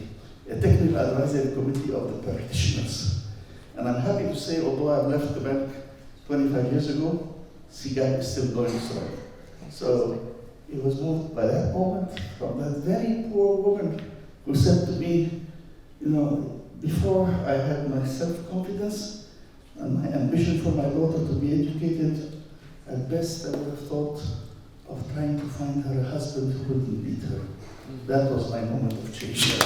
technical advisory committee of the practitioners. And I'm happy to say, although I've left the bank 25 years ago, CGAP is still going strong. So it was moved by that moment from that very poor woman who said to me, you know, before I had my self-confidence and my ambition for my daughter to be educated, at best I would have thought of trying to find her a husband who wouldn't beat her. That was my moment of change.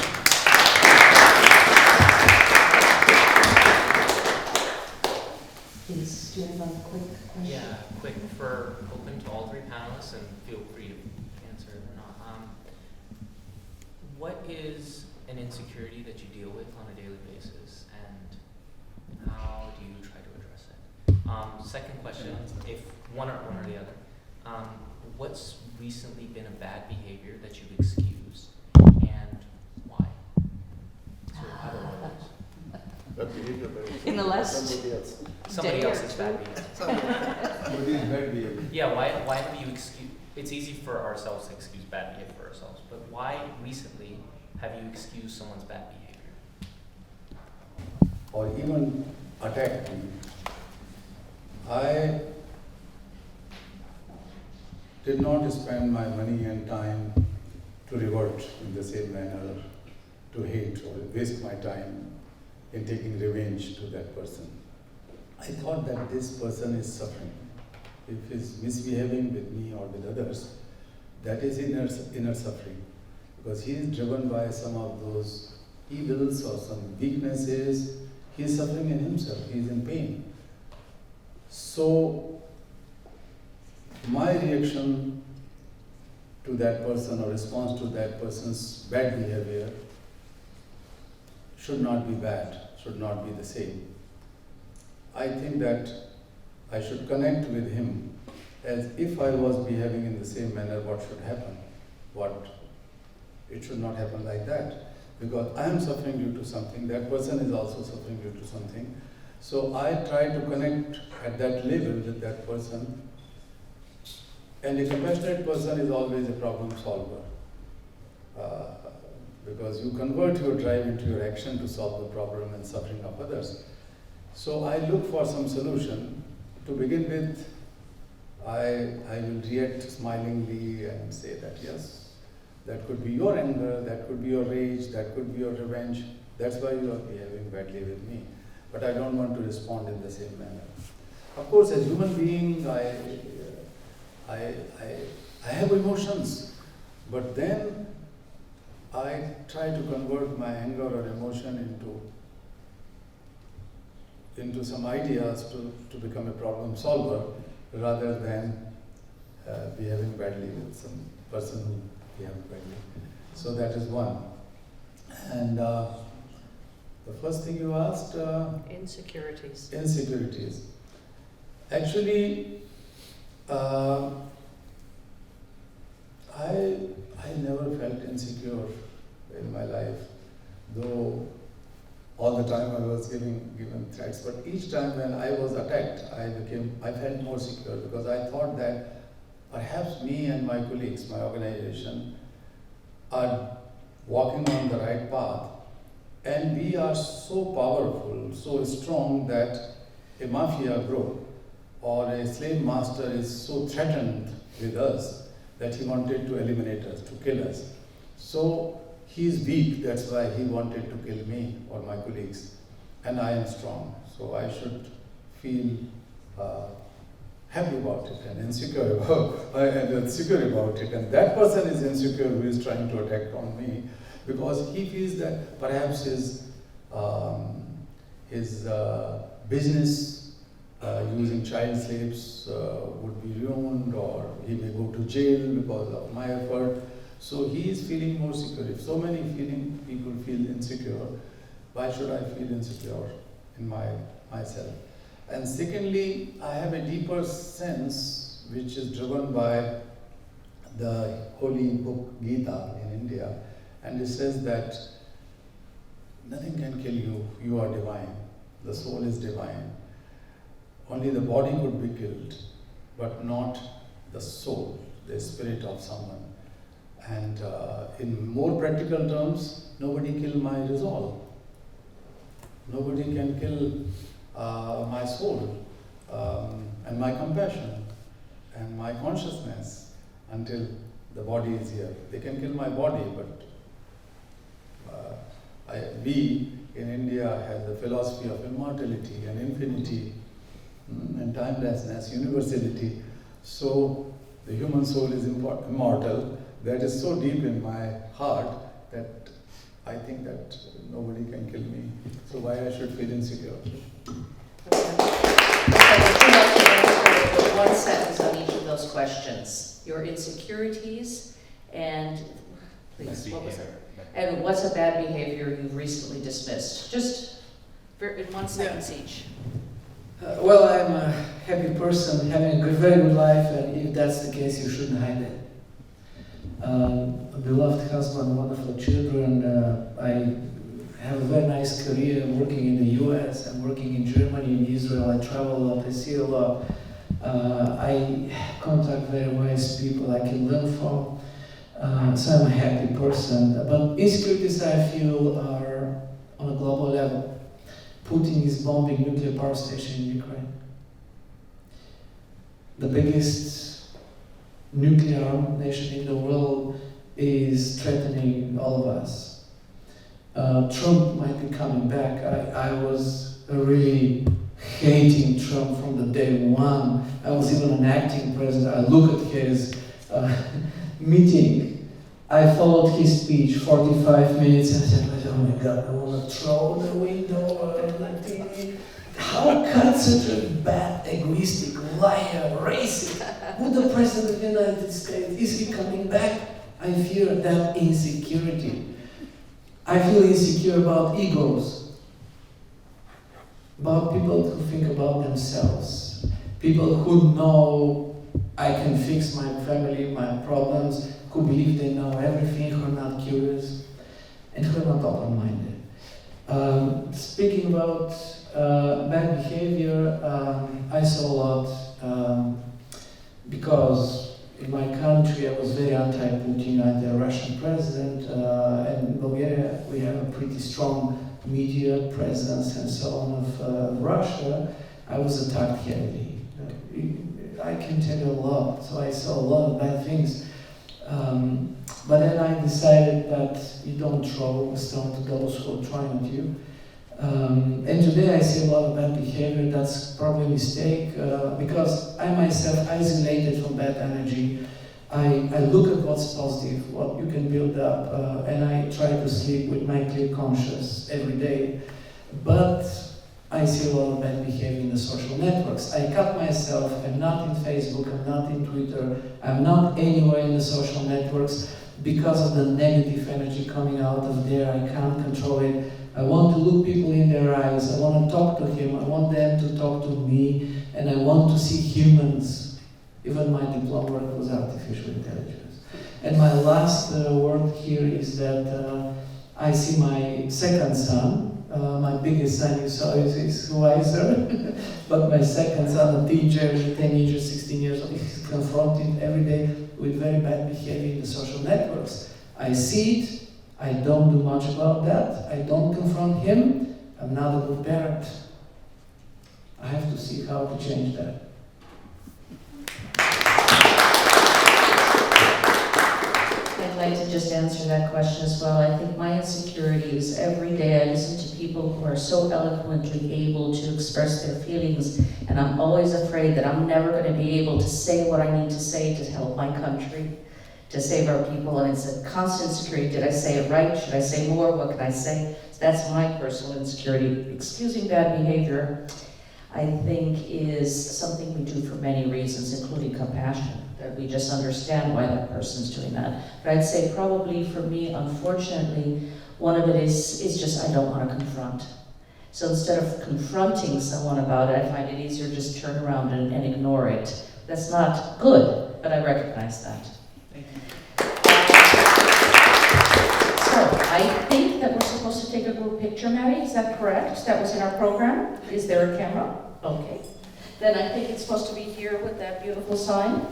Please, do you have a quick question? Yeah, quick for open to all three panelists, and feel free to answer it or not. What is an insecurity that you deal with on a daily basis, and how do you try to address it? Second question, if one or the other, what's recently been a bad behavior that you've excused, and why? So either one of those. Bad behavior by In the last Somebody day or else's two. bad behavior. Yeah, why have you excused? It's easy for ourselves to excuse bad behavior for ourselves, but why recently have you excused someone's bad behavior? Or even attacked me. I did not spend my money and time to revert in the same manner, to hate or waste my time in taking revenge to that person. I thought that this person is suffering. If he's misbehaving with me or with others, that is inner suffering. Because he is driven by some of those evils or some weaknesses. He is suffering in himself, he is in pain. So, my reaction to that person or response to that person's bad behavior should not be bad, should not be the same. I think that I should connect with him as if I was behaving in the same manner, what should happen, it should not happen like that. Because I am suffering due to something, that person is also suffering due to something. So I try to connect at that level with that person. And a compassionate person is always a problem solver. because you convert your drive into your action to solve the problem and suffering of others. So I look for some solution. To begin with, I will react smilingly and say that yes, that could be your anger, that could be your rage, that could be your revenge. That's why you are behaving badly with me. But I don't want to respond in the same manner. Of course, as human being, I have emotions, but then I try to convert my anger or emotion into some ideas to become a problem solver, rather than behaving badly with some person who behaves badly. So that is one. And the first thing you asked? Insecurities. Insecurities. Actually, I never felt insecure in my life, though all the time I was given threats. But each time when I was attacked, I felt more secure, because I thought that perhaps me and my colleagues, my organization, are walking on the right path, and we are so powerful, so strong, that a mafia group or a slave master is so threatened with us that he wanted to eliminate us, to kill us. So he is weak, that's why he wanted to kill me or my colleagues, and I am strong. So I should feel happy about it and insecure about it. And that person is insecure who is trying to attack on me, because he feels that perhaps his business using child slaves would be ruined, or he may go to jail because of my effort. So he is feeling more secure. If so many people feel insecure, why should I feel insecure in myself? And secondly, I have a deeper sense which is driven by the holy book Gita in India, and it says that nothing can kill you, you are divine, the soul is divine. Only the body could be killed, but not the soul, the spirit of someone. And in more practical terms, nobody killed my resolve. Nobody can kill my soul and my compassion and my consciousness until the body is here. They can kill my body, but we in India have the philosophy of immortality and infinity and timelessness, universality. So the human soul is immortal. That is so deep in my heart that I think that nobody can kill me. So why I should feel insecure? One sentence on each of those questions. Your insecurities and, please, what was it? And what's a bad behavior you've recently dismissed? Just in one sentence each. Well, I'm a happy person, having a very good life, and if that's the case, you shouldn't hide it. A beloved husband, wonderful children. I have a very nice career working in the US, I'm working in Germany, in Israel. I travel a lot, I see a lot. I contact very wise people I can learn from. So I'm a happy person. But insecurities, I feel, are on a global level. Putin is bombing nuclear power station in Ukraine. The biggest nuclear armed nation in the world is threatening all of us. Trump might be coming back. I was really hating Trump from the day one. I was even an acting president. I looked at his meeting. I followed his speech 45 minutes and I said, oh my God, I want to throw the window and the TV. How can such a bad, egoistic, liar, racist, would the President of the United States, is he coming back? I fear that insecurity. I feel insecure about egos, about people who think about themselves, people who know I can fix my family, my problems, who believe they know everything, who are not curious, and who are not open-minded. Speaking about bad behavior, I saw a lot because in my country, I was very anti-Putin, anti-Russian president, and in Bulgaria we have a pretty strong media presence and so on of Russia. I was attacked heavily. I can tell you a lot, so I saw a lot of bad things. But then I decided that you don't throw a stone to those who are trying at you. And today I see a lot of bad behavior. That's probably a mistake because I myself isolated from bad energy. I look at what's positive, what you can build up, and I try to sleep with my clear conscience every day. But I see a lot of bad behavior in the social networks. I cut myself. I'm not in Facebook. I'm not in Twitter. I'm not anywhere in the social networks because of the negative energy coming out of there. I can't control it. I want to look people in their eyes. I want to talk to him. I want them to talk to me. And I want to see humans. Even my diploma work was artificial intelligence. And my last word here is that I see my second son. My biggest son you saw is wiser. But my second son, a teenager, 10 years, 16 years old, is confronted every day with very bad behavior in the social networks. I see it. I don't do much about that. I don't confront him. I'm not a good parent. I have to see how to change that. I'd like to just answer that question as well. I think my insecurity is every day I listen to people who are so eloquently able to express their feelings, and I'm always afraid that I'm never going to be able to say what I need to say to help my country, to save our people, and it's a constant insecurity. Did I say it right? Should I say more? What can I say? That's my personal insecurity. Excusing bad behavior, I think, is something we do for many reasons, including compassion, that we just understand why that person's doing that. But I'd say probably for me, unfortunately, one of it is just I don't want to confront. So instead of confronting someone about it, I find it easier to just turn around and ignore it. That's not good, but I recognize that. So I think that we're supposed to take a group picture, Maddie, is that correct? That was in our program? Is there a camera? Okay. Then I think it's supposed to be here with that beautiful sign.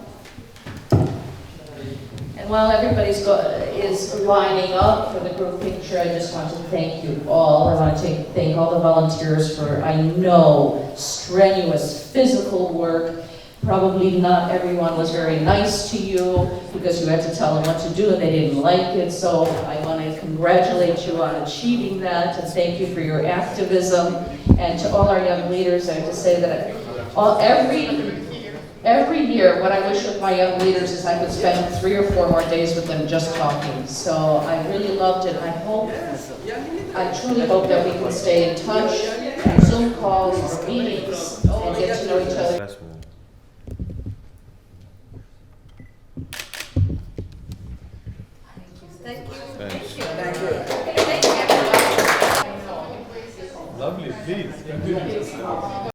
And while everybody's is lining up for the group picture, I just want to thank you all. I want to thank all the volunteers for, I know, strenuous physical work. Probably not everyone was very nice to you because you had to tell them what to do and they didn't like it. So I want to congratulate you on achieving that and thank you for your activism. And to all our young leaders, I have to say that every year what I wish of my young leaders is I could spend 3 or 4 more days with them just talking. So I really loved it. I truly hope that we can stay in touch, Zoom calls or meetings, and get to know each other. Thank you. Thanks. Thank you. Thank you. Lovely, please continue.